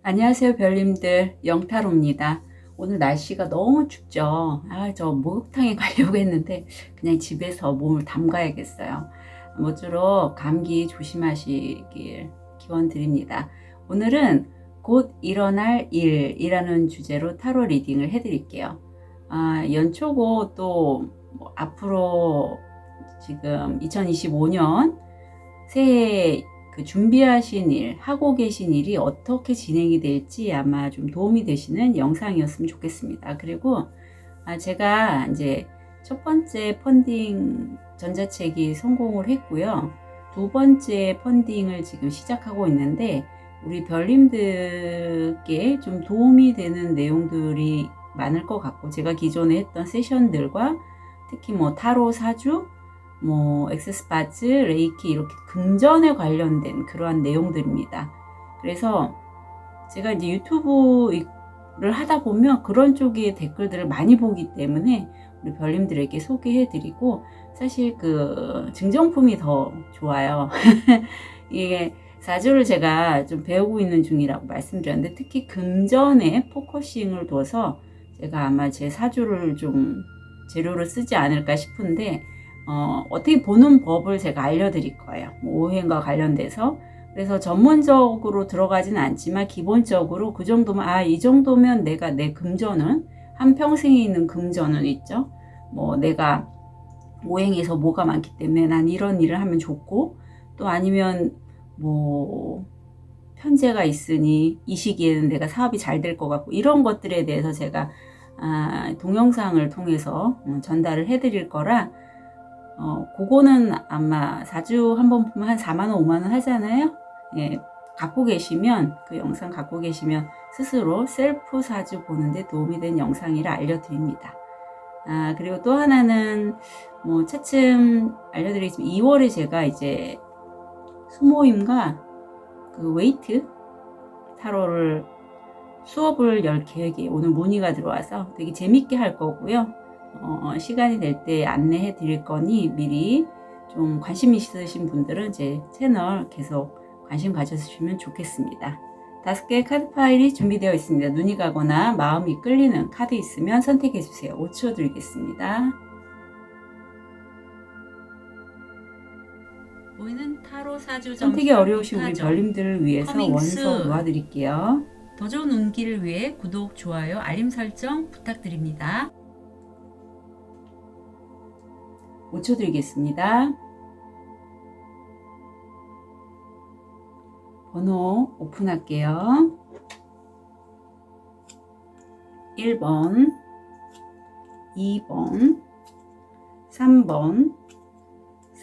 안녕하세요, 별님들. 영타로입니다. 오늘 날씨가 너무 춥죠. 저 목욕탕에 가려고 했는데 그냥 집에서 몸을 담가야겠어요. 모쪼록 감기 조심하시길 기원 드립니다. 오늘은 곧 일어날 일이라는 주제로 타로 리딩을 해드릴게요. 연초고 또뭐 앞으로 지금 2025년 새해 준비하신 일, 하고 계신 일이 어떻게 진행이 될지 아마 좀 도움이 되시는 영상이었으면 좋겠습니다. 그리고 제가 이제 첫 번째 펀딩 전자책이 성공을 했고요. 두 번째 펀딩을 지금 시작하고 있는데 우리 별님들께 좀 도움이 되는 내용들이 많을 것 같고, 제가 기존에 했던 세션들과 특히 뭐 타로 사주, 뭐 엑세스바즈, 레이키 이렇게 금전에 관련된 그러한 내용들입니다. 그래서 제가 이제 유튜브를 하다 보면 그런 쪽의 댓글들을 많이 보기 때문에 우리 별님들에게 소개해드리고, 사실 그 증정품이 더 좋아요. 이게 사주를 제가 좀 배우고 있는 중이라고 말씀드렸는데, 특히 금전에 포커싱을 둬서 제가 아마 제 사주를 좀 재료로 쓰지 않을까 싶은데, 어떻게 보는 법을 제가 알려드릴 거예요. 오행과 관련돼서. 그래서 전문적으로 들어가진 않지만 기본적으로 그 정도면, 이 정도면 내가 내 금전은, 한평생에 있는 금전은 있죠. 뭐 내가 오행에서 뭐가 많기 때문에 난 이런 일을 하면 좋고, 또 아니면 뭐 편재가 있으니 이 시기에는 내가 사업이 잘 될 것 같고, 이런 것들에 대해서 제가 동영상을 통해서 전달을 해드릴 거라, 그거는 아마 사주 한 번 보면 한 4만원, 5만원 하잖아요. 예, 갖고 계시면, 그 영상 갖고 계시면 스스로 셀프 사주 보는데 도움이 된 영상이라 알려드립니다. 그리고 또 하나는 뭐 차츰 알려드리겠습니다. 2월에 제가 이제 수모임과 그 웨이트 타로를 수업을 열 계획이 오늘 문의가 들어와서 되게 재밌게 할 거고요. 시간이 될 때 안내해 드릴 거니 미리 좀 관심 있으신 분들은 제 채널 계속 관심 가져주시면 좋겠습니다. 5개의 카드 파일이 준비되어 있습니다. 눈이 가거나 마음이 끌리는 카드 있으면 선택해 주세요. 5초 드리겠습니다. 보이는 타로 사주 선택이 어려우신 우리 별님들을 위해서 원서 놓아드릴게요. 더 좋은 운기를 위해 구독, 좋아요, 알림 설정 부탁드립니다. 5초 드리겠습니다. 번호 오픈할게요. 1번, 2번, 3번,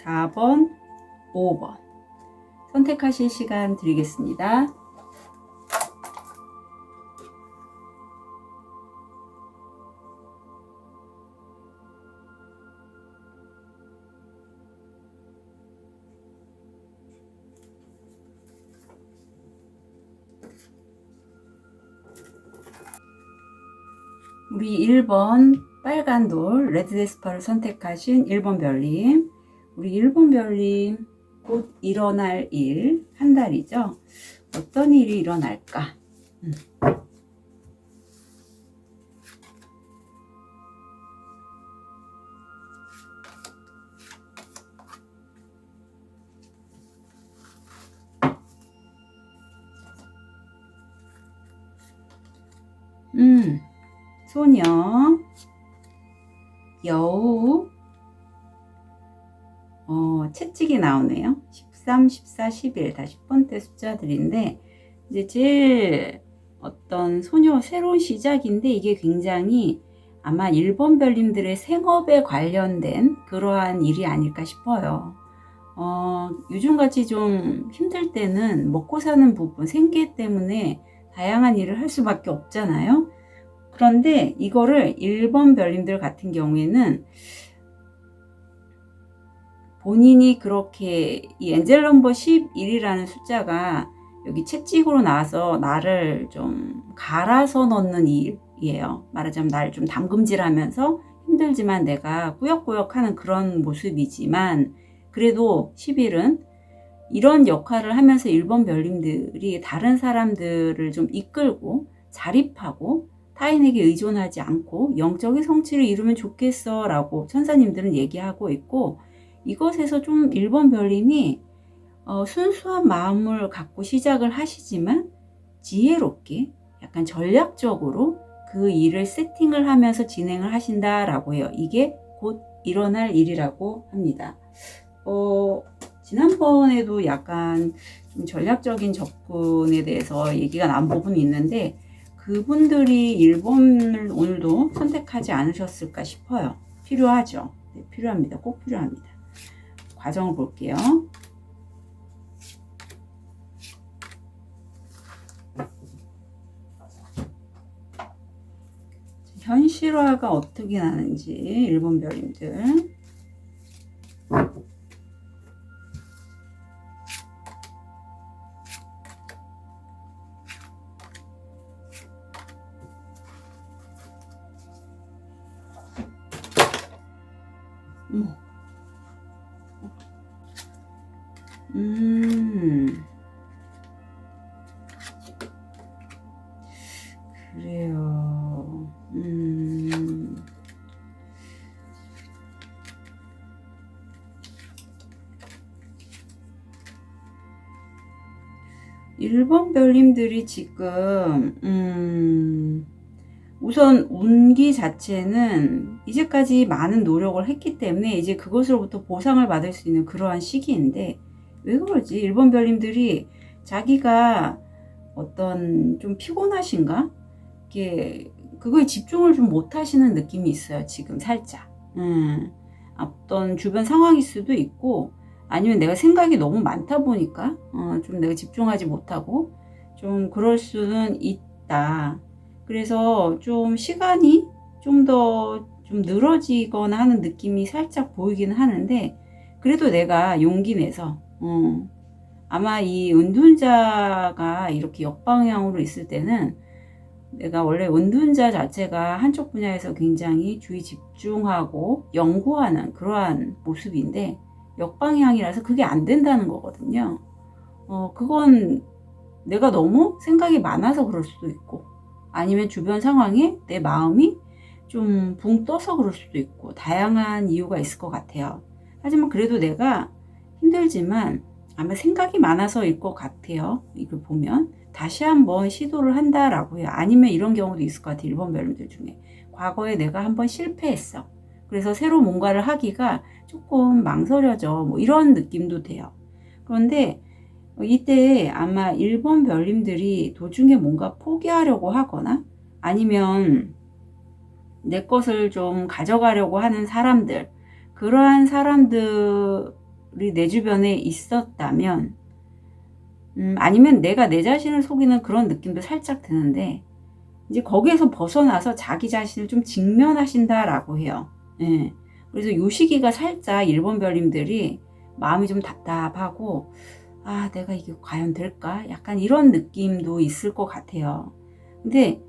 4번, 5번. 선택하실 시간 드리겠습니다. 우리 1번 빨간 돌 레드데스파를 선택하신 1번 별님, 우리 1번 별님 곧 일어날 일, 한 달이죠. 어떤 일이 일어날까? 소녀, 여우, 채찍이 나오네요. 13, 14, 11 다 10번대 숫자들인데, 이제 제일 어떤 소녀 새로운 시작인데, 이게 굉장히 아마 1번 별님들의 생업에 관련된 그러한 일이 아닐까 싶어요. 요즘같이 좀 힘들 때는 먹고 사는 부분, 생계 때문에 다양한 일을 할 수밖에 없잖아요. 그런데 이거를 1번 별님들 같은 경우에는 본인이 그렇게 이 엔젤 넘버 11이라는 숫자가 여기 채찍으로 나와서 나를 좀 갈아서 넣는 일이에요. 말하자면 나를 좀 담금질하면서 힘들지만 내가 꾸역꾸역 하는 그런 모습이지만, 그래도 11은 이런 역할을 하면서 1번 별님들이 다른 사람들을 좀 이끌고 자립하고 타인에게 의존하지 않고 영적인 성취를 이루면 좋겠어 라고 천사님들은 얘기하고 있고, 이것에서 좀 1번 별님이 순수한 마음을 갖고 시작을 하시지만 지혜롭게 약간 전략적으로 그 일을 세팅을 하면서 진행을 하신다라고 해요. 이게 곧 일어날 일이라고 합니다. 지난번에도 약간 좀 전략적인 접근에 대해서 얘기가 나온 부분이 있는데, 그분들이 1번을 오늘도 선택하지 않으셨을까 싶어요. 필요하죠. 네, 필요합니다. 꼭 필요합니다. 과정을 볼게요. 현실화가 어떻게 나는지 1번 별님들. 그래요. 1번 별님들이 지금 우선 운기 자체는 이제까지 많은 노력을 했기 때문에 이제 그것으로부터 보상을 받을 수 있는 그러한 시기인데, 왜 그러지? 1번 별님들이 자기가 어떤 좀 피곤하신가? 이게 그거에 집중을 좀 못 하시는 느낌이 있어요. 지금 살짝. 어떤 주변 상황일 수도 있고, 아니면 내가 생각이 너무 많다 보니까 좀 내가 집중하지 못하고 좀 그럴 수는 있다. 그래서 좀 시간이 좀 더 좀 늘어지거나 하는 느낌이 살짝 보이긴 하는데, 그래도 내가 용기 내서 아마 이 은둔자가 이렇게 역방향으로 있을 때는, 내가 원래 은둔자 자체가 한쪽 분야에서 굉장히 주의 집중하고 연구하는 그러한 모습인데, 역방향이라서 그게 안 된다는 거거든요. 그건 내가 너무 생각이 많아서 그럴 수도 있고, 아니면 주변 상황에 내 마음이 좀 붕 떠서 그럴 수도 있고, 다양한 이유가 있을 것 같아요. 하지만 그래도 내가 힘들지만 아마 생각이 많아서일 것 같아요. 이걸 보면 다시 한번 시도를 한다라고 해요. 아니면 이런 경우도 있을 것 같아요. 1번 별님들 중에 과거에 내가 한번 실패했어. 그래서 새로 뭔가를 하기가 조금 망설여져. 뭐 이런 느낌도 돼요. 그런데 이때 아마 1번 별님들이 도중에 뭔가 포기하려고 하거나, 아니면 내 것을 좀 가져가려고 하는 사람들, 그러한 사람들이 내 주변에 있었다면, 아니면 내가 내 자신을 속이는 그런 느낌도 살짝 드는데, 이제 거기에서 벗어나서 자기 자신을 좀 직면하신다라고 해요. 예. 그래서 이 시기가 살짝 1번 별님들이 마음이 좀 답답하고, 아, 내가 이게 과연 될까? 약간 이런 느낌도 있을 것 같아요. 근데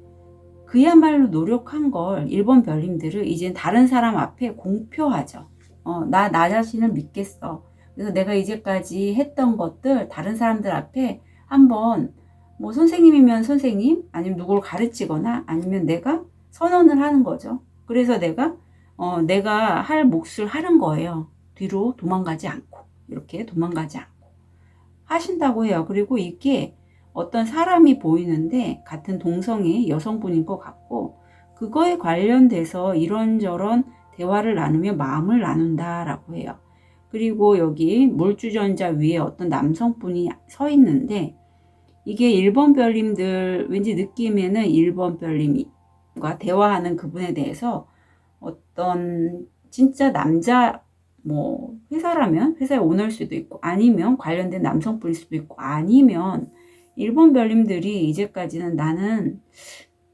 그야말로 노력한 걸 1번 별님들은 이젠 다른 사람 앞에 공표하죠. 나 자신을 믿겠어. 그래서 내가 이제까지 했던 것들 다른 사람들 앞에 한번, 뭐 선생님이면 선생님, 아니면 누구를 가르치거나, 아니면 내가 선언을 하는 거죠. 그래서 내가 할 몫을 하는 거예요. 뒤로 도망가지 않고, 이렇게 도망가지 않고 하신다고 해요. 그리고 이게 어떤 사람이 보이는데 같은 동성의 여성분인 것 같고, 그거에 관련돼서 이런저런 대화를 나누며 마음을 나눈다라고 해요. 그리고 여기 물주전자 위에 어떤 남성분이 서 있는데, 이게 1번 별님들 왠지 느낌에는 1번 별님과 대화하는 그분에 대해서 어떤 진짜 남자, 뭐 회사라면 회사의 오너일 수도 있고, 아니면 관련된 남성분일 수도 있고, 아니면 1번 별님들이 이제까지는 나는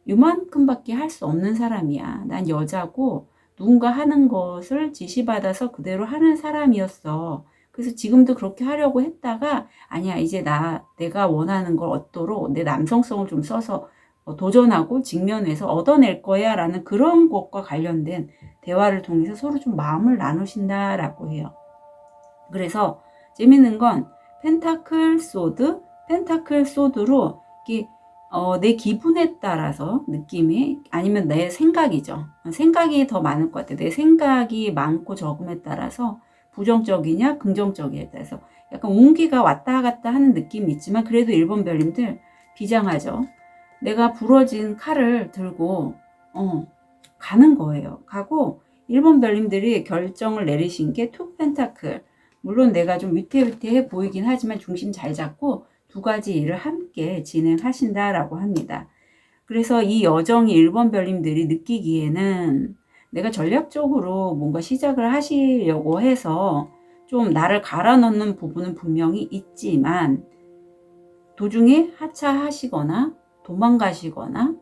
요만큼밖에 할 수 없는 사람이야. 난 여자고 누군가 하는 것을 지시받아서 그대로 하는 사람이었어. 그래서 지금도 그렇게 하려고 했다가, 아니야, 이제 내가 원하는 걸 얻도록 내 남성성을 좀 써서 도전하고 직면해서 얻어낼 거야 라는 그런 것과 관련된 대화를 통해서 서로 좀 마음을 나누신다라고 해요. 그래서 재밌는 건 펜타클 소드, 펜타클 소드로 이게 내 기분에 따라서 느낌이 아니면 내 생각이죠. 생각이 더 많을 것 같아요. 내 생각이 많고 적음에 따라서 부정적이냐 긍정적이냐에 따라서 약간 운기가 왔다 갔다 하는 느낌이 있지만 그래도 1번 별님들 비장하죠. 내가 부러진 칼을 들고 가는 거예요. 가고 1번 별님들이 결정을 내리신 게 투 펜타클. 물론 내가 좀 위태위태해 보이긴 하지만 중심 잘 잡고 두 가지 일을 함께 진행하신다라고 합니다. 그래서 이 여정이 1번 별님들이 느끼기에는 내가 전략적으로 뭔가 시작을 하시려고 해서 좀 나를 갈아 넣는 부분은 분명히 있지만 도중에 하차하시거나 도망가시거나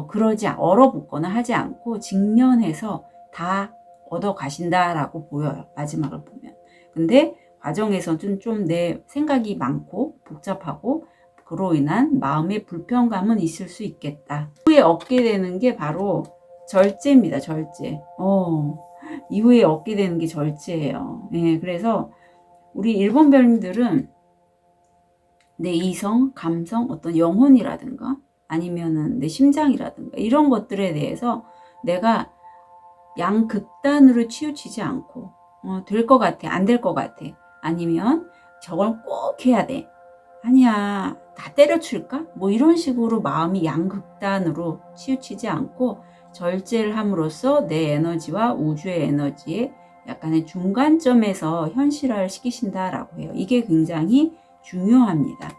그러지 얼어붙거나 하지 않고 직면해서 다 얻어 가신다라고 보여요. 마지막을 보면. 근데 과정에서는 좀 내 생각이 많고 복잡하고 그로 인한 마음의 불편감은 있을 수 있겠다. 이후에 얻게 되는 게 바로 절제입니다. 절제. 이후에 얻게 되는 게 절제예요. 예, 그래서 우리 1번 별님들은 내 이성, 감성, 어떤 영혼이라든가 아니면은 내 심장이라든가 이런 것들에 대해서 내가 양극단으로 치우치지 않고 될 것 같아, 안 될 것 같아, 아니면 저걸 꼭 해야 돼, 아니야 다 때려칠까, 뭐 이런 식으로 마음이 양극단으로 치우치지 않고 절제를 함으로써 내 에너지와 우주의 에너지에 약간의 중간점에서 현실화를 시키신다라고 해요. 이게 굉장히 중요합니다.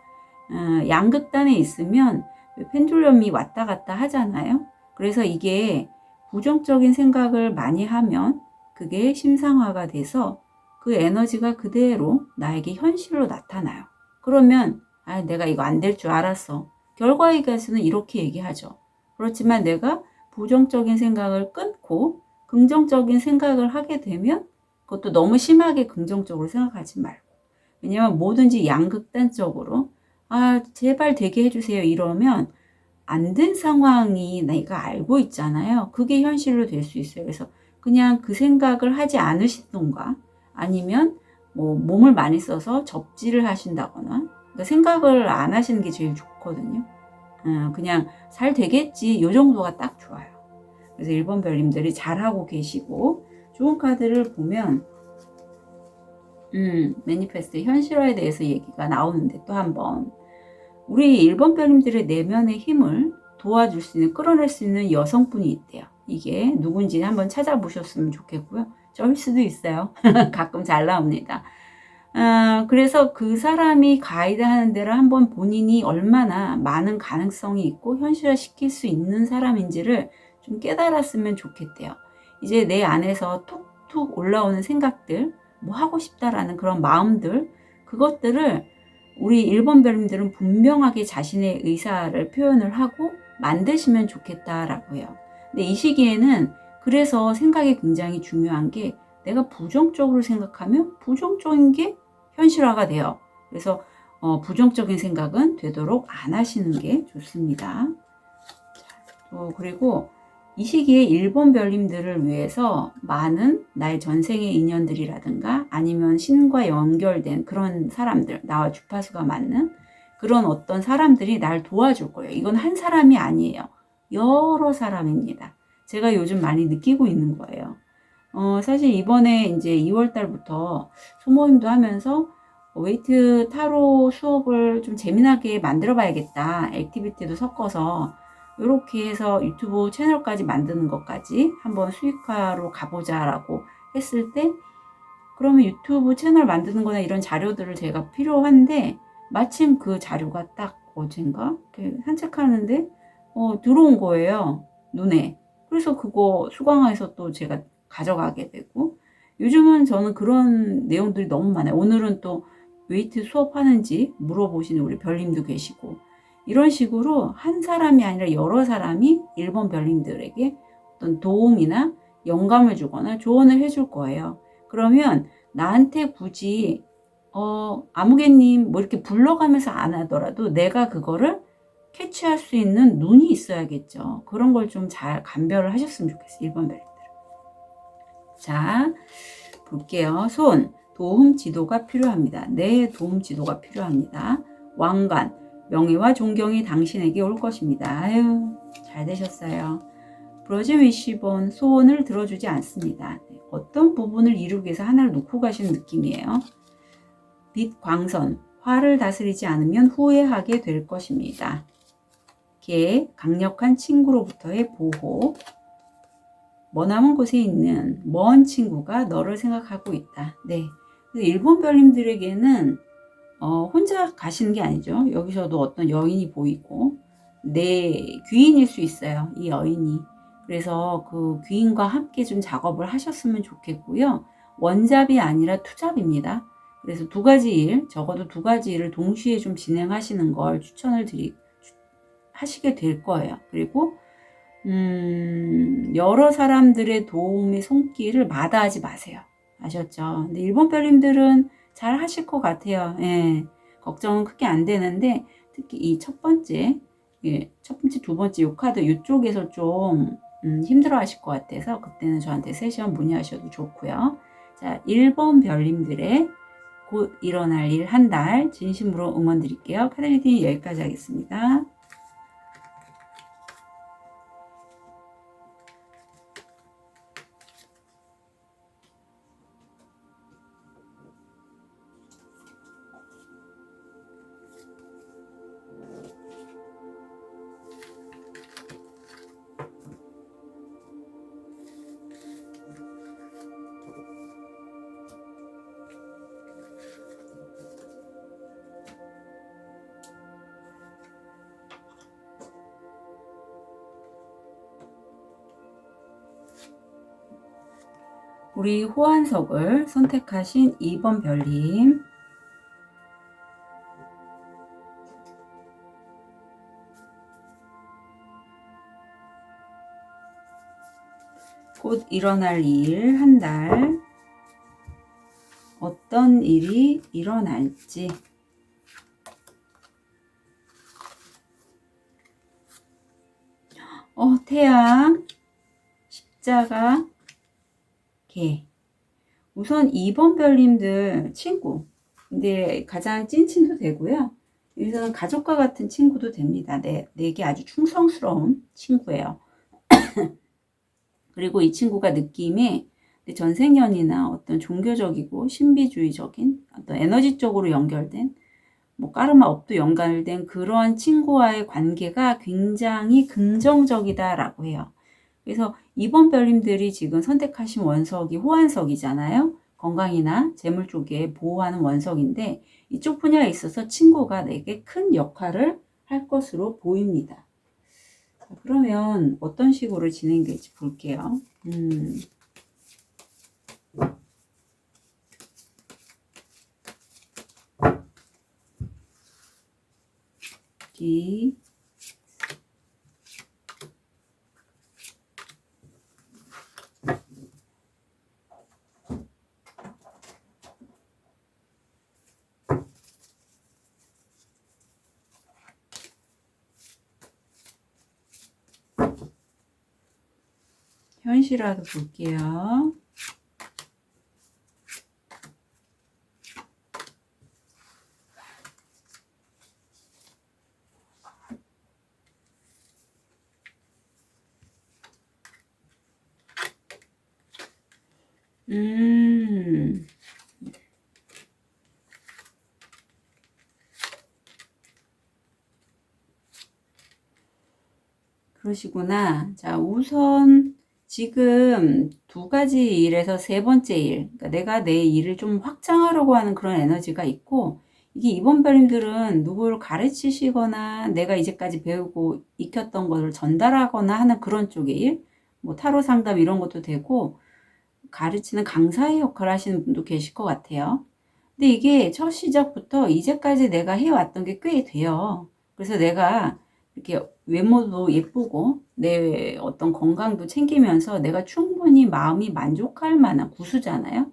양극단에 있으면 펜듈럼이 왔다 갔다 하잖아요. 그래서 이게 부정적인 생각을 많이 하면 그게 심상화가 돼서 그 에너지가 그대로 나에게 현실로 나타나요. 그러면 내가 이거 안 될 줄 알았어. 결과에 대해서는 이렇게 얘기하죠. 그렇지만 내가 부정적인 생각을 끊고 긍정적인 생각을 하게 되면 그것도 너무 심하게 긍정적으로 생각하지 말고, 왜냐면 뭐든지 양극단적으로 제발 되게 해주세요 이러면 안 된 상황이 내가 알고 있잖아요. 그게 현실로 될 수 있어요. 그래서 그냥 그 생각을 하지 않으시던가 아니면 뭐 몸을 많이 써서 접지를 하신다거나, 그러니까 생각을 안 하시는 게 제일 좋거든요. 그냥 잘 되겠지 요 정도가 딱 좋아요. 그래서 1번 별님들이 잘하고 계시고, 좋은 카드를 보면 매니페스트 현실화에 대해서 얘기가 나오는데 또 한번 우리 1번 별님들의 내면의 힘을 도와줄 수 있는, 끌어낼 수 있는 여성분이 있대요. 이게 누군지 한번 찾아보셨으면 좋겠고요. 저일 수도 있어요. 가끔 잘 나옵니다. 그래서 그 사람이 가이드하는 대로 한번 본인이 얼마나 많은 가능성이 있고 현실화시킬 수 있는 사람인지를 좀 깨달았으면 좋겠대요. 이제 내 안에서 툭툭 올라오는 생각들, 뭐 하고 싶다라는 그런 마음들, 그것들을 우리 1번 별님들은 분명하게 자신의 의사를 표현을 하고 만드시면 좋겠다라고 해요. 근데 이 시기에는 그래서 생각이 굉장히 중요한 게, 내가 부정적으로 생각하면 부정적인 게 현실화가 돼요. 그래서 부정적인 생각은 되도록 안 하시는 게 좋습니다. 그리고 이 시기에 1번 별님들을 위해서 많은 나의 전생의 인연들이라든가 아니면 신과 연결된 그런 사람들, 나와 주파수가 맞는 그런 어떤 사람들이 날 도와줄 거예요. 이건 한 사람이 아니에요. 여러 사람입니다. 제가 요즘 많이 느끼고 있는 거예요. 사실 이번에 이제 2월 달부터 소모임도 하면서 웨이트 타로 수업을 좀 재미나게 만들어 봐야겠다. 액티비티도 섞어서 이렇게 해서 유튜브 채널까지 만드는 것까지 한번 수익화로 가보자라고 했을 때, 그러면 유튜브 채널 만드는 거나 이런 자료들을 제가 필요한데 마침 그 자료가 딱 어젠가 이렇게 산책하는데 들어온 거예요, 눈에. 그래서 그거 수강해서 또 제가 가져가게 되고, 요즘은 저는 그런 내용들이 너무 많아요. 오늘은 또 웨이트 수업하는지 물어보시는 우리 별님도 계시고, 이런 식으로 한 사람이 아니라 여러 사람이 1번 별님들에게 어떤 도움이나 영감을 주거나 조언을 해줄 거예요. 그러면 나한테 굳이 아무개님 뭐 이렇게 불러가면서 안 하더라도 내가 그거를 캐치할 수 있는 눈이 있어야겠죠. 그런 걸 좀 잘 감별을 하셨으면 좋겠어요, 1번 별님들. 자, 볼게요. 손. 도움 지도가 필요합니다. 내 도움 지도가 필요합니다. 왕관, 명예와 존경이 당신에게 올 것입니다. 아유, 잘 되셨어요. 브러진 위시본, 소원을 들어주지 않습니다. 어떤 부분을 이루기 위해서 하나를 놓고 가시는 느낌이에요. 빛, 광선, 화를 다스리지 않으면 후회하게 될 것입니다. 개, 강력한 친구로부터의 보호. 머나먼 곳에 있는 먼 친구가 너를 생각하고 있다. 네. 일본 별님들에게는 혼자 가시는 게 아니죠. 여기서도 어떤 여인이 보이고 내 귀인일 수 있어요. 이 여인이. 그래서 그 귀인과 함께 좀 작업을 하셨으면 좋겠고요. 원잡이 아니라 투잡입니다. 그래서 두 가지 일, 적어도 두 가지 일을 동시에 좀 진행하시는 걸 추천을 하시게 될 거예요. 그리고 여러 사람들의 도움의 손길을 마다하지 마세요. 아셨죠? 근데 일본 별님들은 잘 하실 것 같아요. 예. 걱정은 크게 안 되는데, 특히 이 첫 번째, 두 번째 요 카드 이쪽에서 좀 힘들어 하실 것 같아서 그때는 저한테 세션 문의하셔도 좋고요. 자, 1번 별님들의 곧 일어날 일 한 달 진심으로 응원 드릴게요. 카드 리딩 여기까지 하겠습니다. 우리 호환석을 선택하신 2번 별님, 곧 일어날 일 한 달, 어떤 일이 일어날지. 태양, 십자가, 개. 우선 2번 별님들 친구. 근데 가장 찐친도 되고요. 여기서는 가족과 같은 친구도 됩니다. 내게 아주 충성스러운 친구예요. 그리고 이 친구가 느낌에 전생연이나 어떤 종교적이고 신비주의적인 어떤 에너지 쪽으로 연결된 뭐 까르마 업도 연결된 그런 친구와의 관계가 굉장히 긍정적이다라고 해요. 그래서 2번 별님들이 지금 선택하신 원석이 호환석이잖아요. 건강이나 재물 쪽에 보호하는 원석인데 이쪽 분야에 있어서 친구가 내게 큰 역할을 할 것으로 보입니다. 그러면 어떤 식으로 진행될지 볼게요. D 현실화도 볼게요. 그러시구나. 자, 우선 지금 두 가지 일에서 세 번째 일, 그러니까 내가 내 일을 좀 확장하려고 하는 그런 에너지가 있고, 이게 이번 별님들은 누구를 가르치시거나 내가 이제까지 배우고 익혔던 것을 전달하거나 하는 그런 쪽의 일, 뭐 타로 상담 이런 것도 되고, 가르치는 강사의 역할을 하시는 분도 계실 것 같아요. 근데 이게 첫 시작부터 이제까지 내가 해왔던 게 꽤 돼요. 그래서 내가 이렇게 외모도 예쁘고 내 어떤 건강도 챙기면서 내가 충분히 마음이 만족할 만한 구수잖아요.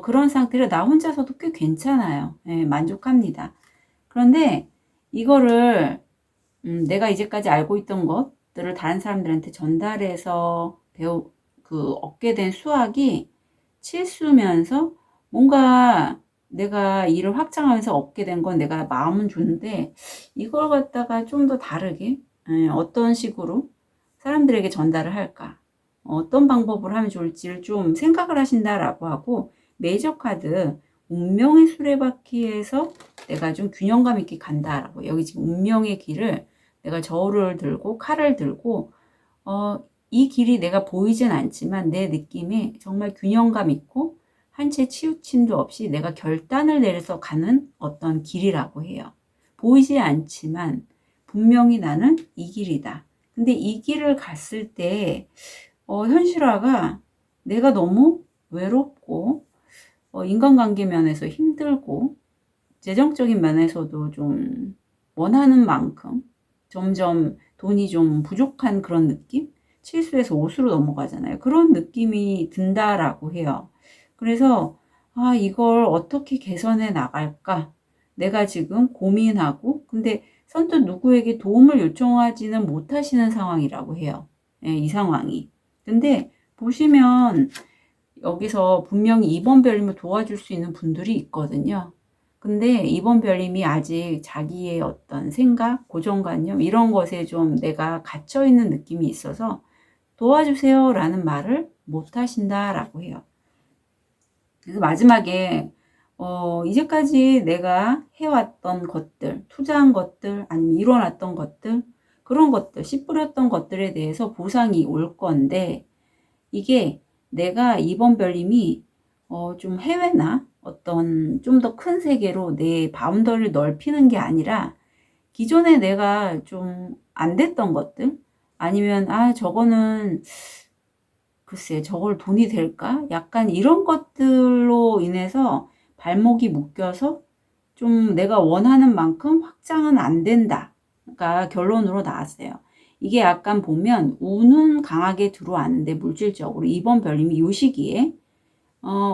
그런 상태로 나 혼자서도 꽤 괜찮아요. 예, 만족합니다. 그런데 이거를 내가 이제까지 알고 있던 것들을 다른 사람들한테 전달해서 얻게 된 수학이 치수면서 뭔가 내가 일을 확장하면서 얻게 된 건 내가 마음은 좋은데 이걸 갖다가 좀 더 다르게 어떤 식으로 사람들에게 전달을 할까? 어떤 방법으로 하면 좋을지를 좀 생각을 하신다라고 하고 메이저 카드 운명의 수레바퀴에서 내가 좀 균형감 있게 간다라고 여기 지금 운명의 길을 내가 저울을 들고 칼을 들고 이 길이 내가 보이진 않지만 내 느낌에 정말 균형감 있고 한 채 치우침도 없이 내가 결단을 내려서 가는 어떤 길이라고 해요. 보이지 않지만 분명히 나는 이 길이다. 근데 이 길을 갔을 때 현실화가 내가 너무 외롭고 인간관계 면에서 힘들고 재정적인 면에서도 좀 원하는 만큼 점점 돈이 좀 부족한 그런 느낌? 칠수에서 오수로 넘어가잖아요. 그런 느낌이 든다라고 해요. 그래서 이걸 어떻게 개선해 나갈까? 내가 지금 고민하고 근데 선뜻 누구에게 도움을 요청하지는 못하시는 상황이라고 해요. 예, 이 상황이. 근데 보시면 여기서 분명히 이번 별님을 도와줄 수 있는 분들이 있거든요. 근데 이번 별님이 아직 자기의 어떤 생각, 고정관념 이런 것에 좀 내가 갇혀 있는 느낌이 있어서 도와주세요 라는 말을 못 하신다라고 해요. 그래서 마지막에 이제까지 내가 해왔던 것들, 투자한 것들, 아니면 일어났던 것들, 그런 것들, 씨 뿌렸던 것들에 대해서 보상이 올 건데 이게 내가 이번 별님이 좀 해외나 어떤 좀 더 큰 세계로 내 바운더리를 넓히는 게 아니라 기존에 내가 좀 안 됐던 것들 아니면 저거는 글쎄 저걸 돈이 될까? 약간 이런 것들로 인해서 발목이 묶여서 좀 내가 원하는 만큼 확장은 안 된다. 그러니까 결론으로 나왔어요. 이게 약간 보면 운은 강하게 들어왔는데 물질적으로 이번 별님이 요 시기에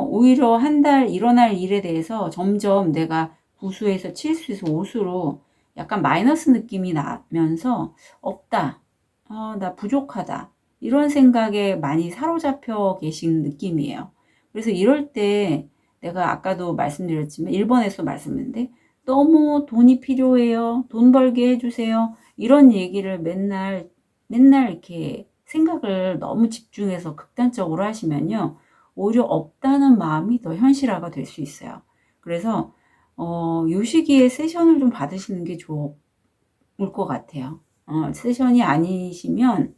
오히려 한 달 일어날 일에 대해서 점점 내가 구수에서 칠수에서 오수로 약간 마이너스 느낌이 나면서 없다. 나 부족하다. 이런 생각에 많이 사로잡혀 계신 느낌이에요. 그래서 이럴 때 내가 아까도 말씀드렸지만 일본에서 말씀했는데 너무 돈이 필요해요. 돈 벌게 해주세요. 이런 얘기를 맨날 이렇게 생각을 너무 집중해서 극단적으로 하시면요. 오히려 없다는 마음이 더 현실화가 될 수 있어요. 그래서 요 시기에 세션을 좀 받으시는 게 좋을 것 같아요. 세션이 아니시면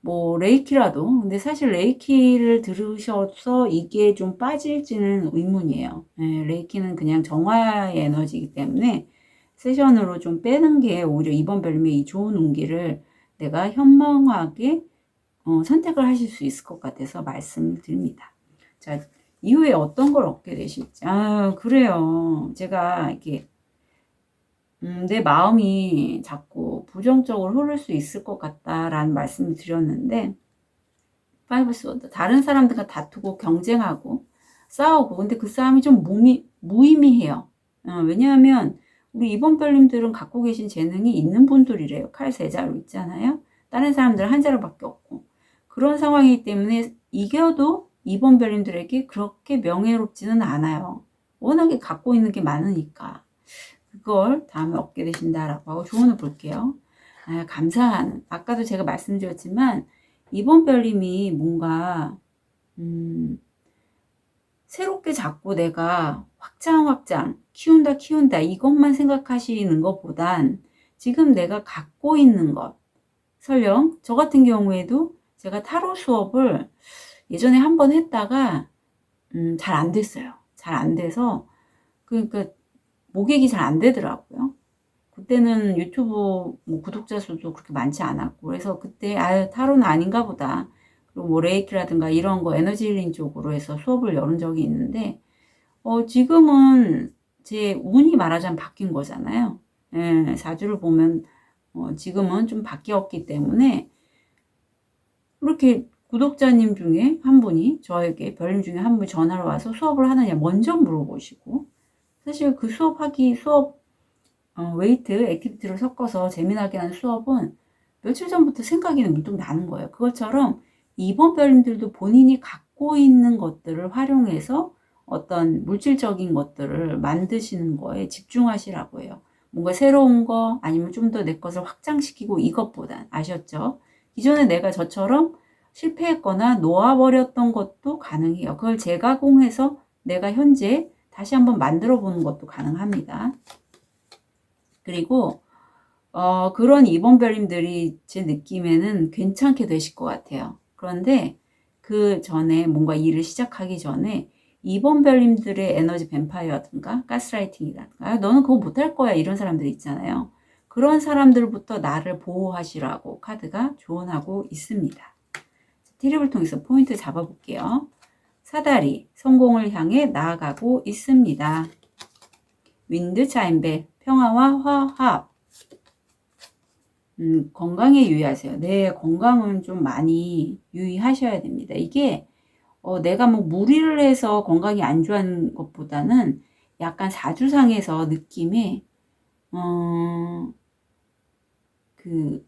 뭐 레이키라도 근데 사실 레이키를 들으셔서 이게 좀 빠질지는 의문이에요. 레이키는 그냥 정화의 에너지이기 때문에 세션으로 좀 빼는 게 오히려 이번 별님의 이 좋은 운기를 내가 현명하게 선택을 하실 수 있을 것 같아서 말씀을 드립니다. 자, 이후에 어떤 걸 얻게 되실지. 그래요. 제가 이렇게 내 마음이 자꾸 부정적으로 흐를 수 있을 것 같다라는 말씀을 드렸는데 파이브 소드 다른 사람들과 다투고 경쟁하고 싸우고 근데 그 싸움이 좀 무의미해요. 왜냐하면 우리 이번 별님들은 갖고 계신 재능이 있는 분들이래요. 칼 세 자루 있잖아요. 다른 사람들은 한 자루밖에 없고 그런 상황이기 때문에 이겨도 이번 별님들에게 그렇게 명예롭지는 않아요. 워낙에 갖고 있는 게 많으니까. 그걸 다음에 얻게 되신다라고 하고 조언을 볼게요. 감사한. 아까도 제가 말씀드렸지만 이번 별님이 뭔가 새롭게 자꾸 내가 확장 키운다 이것만 생각하시는 것보단 지금 내가 갖고 있는 것 설령 저 같은 경우에도 제가 타로 수업을 예전에 한번 했다가 잘 안 됐어요. 잘 안 돼서 그러니까 모객이 잘 안 되더라고요. 그때는 유튜브 뭐 구독자 수도 그렇게 많지 않았고 그래서 그때 타로는 아닌가 보다. 그리고 뭐 레이키라든가 이런 거 에너지 힐링 쪽으로 해서 수업을 열은 적이 있는데 지금은 제 운이 말하자면 바뀐 거잖아요. 사주를 보면 지금은 좀 바뀌었기 때문에 그렇게 구독자님 중에 한 분이 저에게 별님 중에 한 분이 전화로 와서 수업을 하느냐 먼저 물어보시고 사실 그 수업 웨이트, 액티비티를 섞어서 재미나게 하는 수업은 며칠 전부터 생각이 문득 나는 거예요. 그것처럼 이번 별님들도 본인이 갖고 있는 것들을 활용해서 어떤 물질적인 것들을 만드시는 거에 집중하시라고 해요. 뭔가 새로운 거 아니면 좀 더 내 것을 확장시키고 이것보단 아셨죠? 기존에 내가 저처럼 실패했거나 놓아버렸던 것도 가능해요. 그걸 재가공해서 내가 현재 다시 한번 만들어 보는 것도 가능합니다. 그리고 그런 이번별님들이 제 느낌에는 괜찮게 되실 것 같아요. 그런데 그 전에 뭔가 일을 시작하기 전에 이번별님들의 에너지 뱀파이어든가 가스라이팅이라든가 너는 그거 못할 거야 이런 사람들 있잖아요. 그런 사람들부터 나를 보호하시라고 카드가 조언하고 있습니다. 티립을 통해서 포인트 잡아볼게요. 사다리, 성공을 향해 나아가고 있습니다. 윈드 차인벨, 평화와 화합. 건강에 유의하세요. 네, 건강은 좀 많이 유의하셔야 됩니다. 이게 내가 뭐 무리를 해서 건강이 안 좋은 것보다는 약간 사주상에서 느낌에 그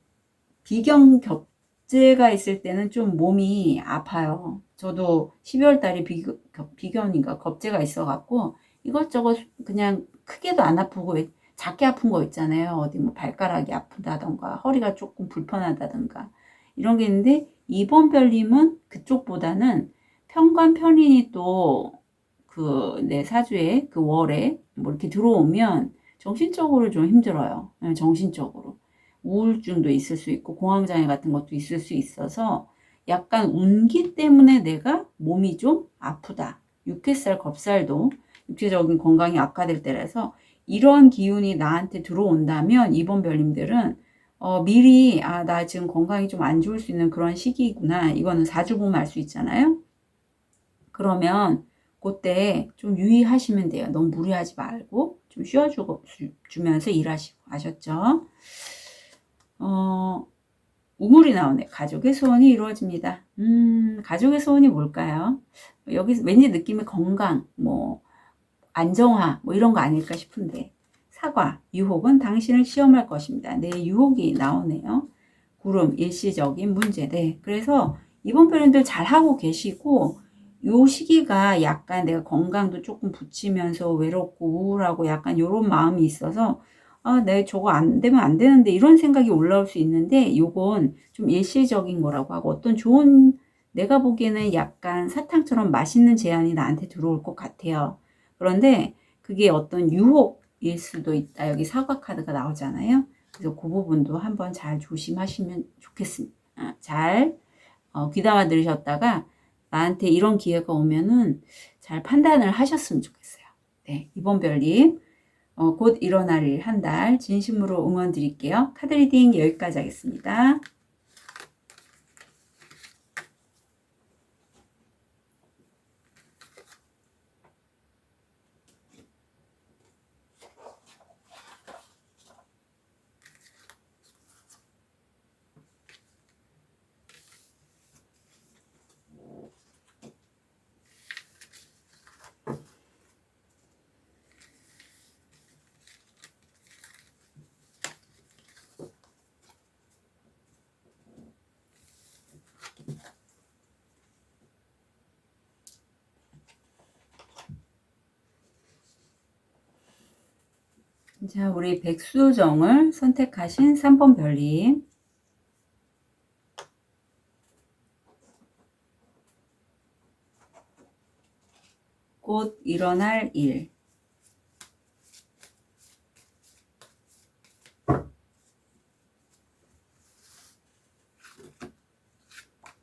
비경 겹제가 있을 때는 좀 몸이 아파요. 저도 12월 달에 비견인가 겁제가 있어갖고 이것저것 그냥 크게도 안 아프고 작게 아픈 거 있잖아요. 어디 뭐 발가락이 아프다던가 허리가 조금 불편하다던가 이런 게 있는데 이번 별님은 그쪽보다는 편관 편인이 또 그 내 사주에 그 월에 뭐 이렇게 들어오면 정신적으로 좀 힘들어요. 정신적으로. 우울증도 있을 수 있고 공황장애 같은 것도 있을 수 있어서 약간 운기 때문에 내가 몸이 좀 아프다. 육회살, 겁살도 육체적인 건강이 악화될 때라서 이런 기운이 나한테 들어온다면 이번 별님들은 미리 나 지금 건강이 좀 안 좋을 수 있는 그런 시기구나. 이거는 4주 보면 알 수 있잖아요. 그러면 그때 좀 유의하시면 돼요. 너무 무리하지 말고 좀 쉬어주면서 일하시고 아셨죠? 우물이 나오네. 가족의 소원이 이루어집니다. 가족의 소원이 뭘까요? 여기서 왠지 느낌이 건강, 뭐 안정화, 뭐 이런 거 아닐까 싶은데 사과, 유혹은 당신을 시험할 것입니다. 네, 유혹이 나오네요. 구름, 일시적인 문제. 네, 그래서 이번 편님들 잘 하고 계시고 요 시기가 약간 내가 건강도 조금 붙이면서 외롭고 우울하고 약간 요런 마음이 있어서 내 저거 안 되면 안 되는데 이런 생각이 올라올 수 있는데 요건 좀 일시적인 거라고 하고 어떤 좋은 내가 보기에는 약간 사탕처럼 맛있는 제안이 나한테 들어올 것 같아요. 그런데 그게 어떤 유혹일 수도 있다. 여기 사과 카드가 나오잖아요. 그래서 그 부분도 한번 잘 조심하시면 좋겠습니다. 잘 귀담아 들으셨다가 나한테 이런 기회가 오면은 잘 판단을 하셨으면 좋겠어요. 네, 이번 별님 곧 일어날 일 한 달 진심으로 응원 드릴게요. 카드 리딩 여기까지 하겠습니다. 자, 우리 백수정을 선택하신 3번 별님. 곧 일어날 일.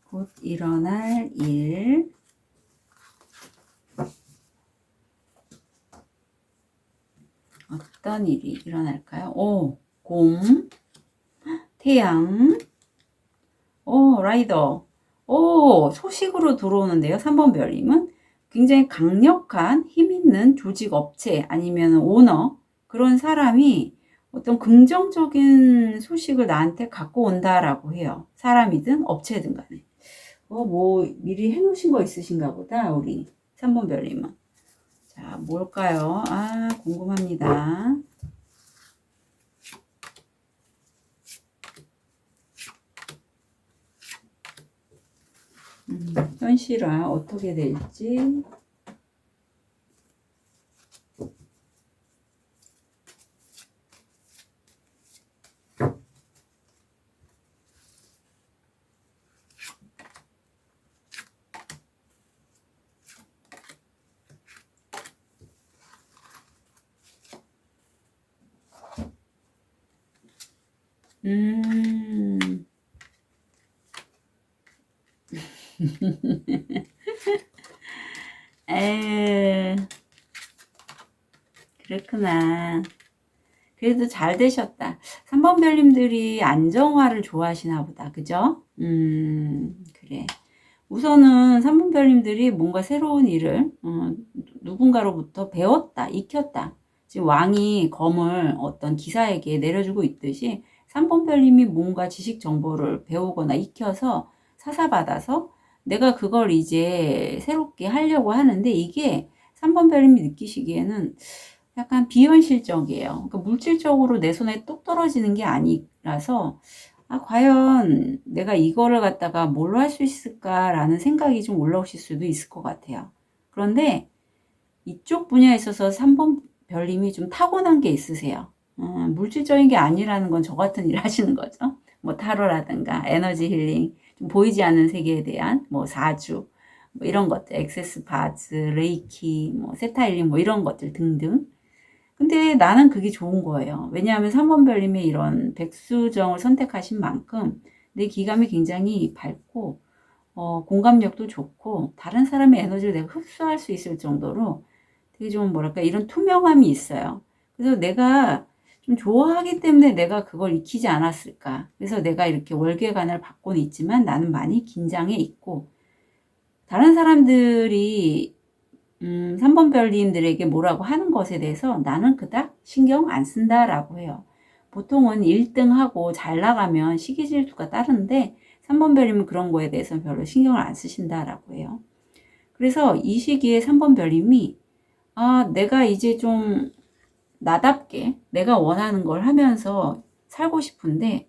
곧 일어날 일. 어떤 일이 일어날까요? 곰, 태양, 라이더. 소식으로 들어오는데요. 3번 별님은 굉장히 강력한 힘 있는 조직 업체 아니면 오너 그런 사람이 어떤 긍정적인 소식을 나한테 갖고 온다라고 해요. 사람이든 업체든 간에. 뭐 미리 해놓으신 거 있으신가 보다 우리 3번 별님은. 자, 뭘까요? 궁금합니다. 현실화 어떻게 될지. 에, 그렇구나. 그래도 잘 되셨다. 3번 별님들이 안정화를 좋아하시나 보다. 그죠? 그래. 우선은 3번 별님들이 뭔가 새로운 일을, 누군가로부터 배웠다, 익혔다. 지금 왕이 검을 어떤 기사에게 내려주고 있듯이 3번 별님이 뭔가 지식 정보를 배우거나 익혀서 사사받아서 내가 그걸 이제 새롭게 하려고 하는데 이게 3번 별님이 느끼시기에는 약간 비현실적이에요. 그러니까 물질적으로 내 손에 똑 떨어지는 게 아니라서 과연 내가 이거를 갖다가 뭘로 할 수 있을까라는 생각이 좀 올라오실 수도 있을 것 같아요. 그런데 이쪽 분야에 있어서 3번 별님이 좀 타고난 게 있으세요. 물질적인 게 아니라는 건 저 같은 일 하시는 거죠. 뭐 타로라든가 에너지 힐링, 좀 보이지 않는 세계에 대한 뭐 사주, 뭐 이런 것들, 액세스 바즈, 레이키, 뭐 세타 힐링 뭐 이런 것들 등등. 근데 나는 그게 좋은 거예요. 왜냐하면 3번 별님의 이런 백수정을 선택하신 만큼 내 기감이 굉장히 밝고 공감력도 좋고 다른 사람의 에너지를 내가 흡수할 수 있을 정도로 되게 좀 뭐랄까 이런 투명함이 있어요. 그래서 내가 좀 좋아하기 때문에 내가 그걸 익히지 않았을까. 그래서 내가 이렇게 월계관을 받고는 있지만 나는 많이 긴장해 있고 다른 사람들이 3번 별님들에게 뭐라고 하는 것에 대해서 나는 그닥 신경 안 쓴다라고 해요. 보통은 1등하고 잘 나가면 시기 질투가 따르는데 3번 별님은 그런 거에 대해서 별로 신경을 안 쓰신다라고 해요. 그래서 이 시기에 3번 별님이 내가 이제 좀 나답게 내가 원하는 걸 하면서 살고 싶은데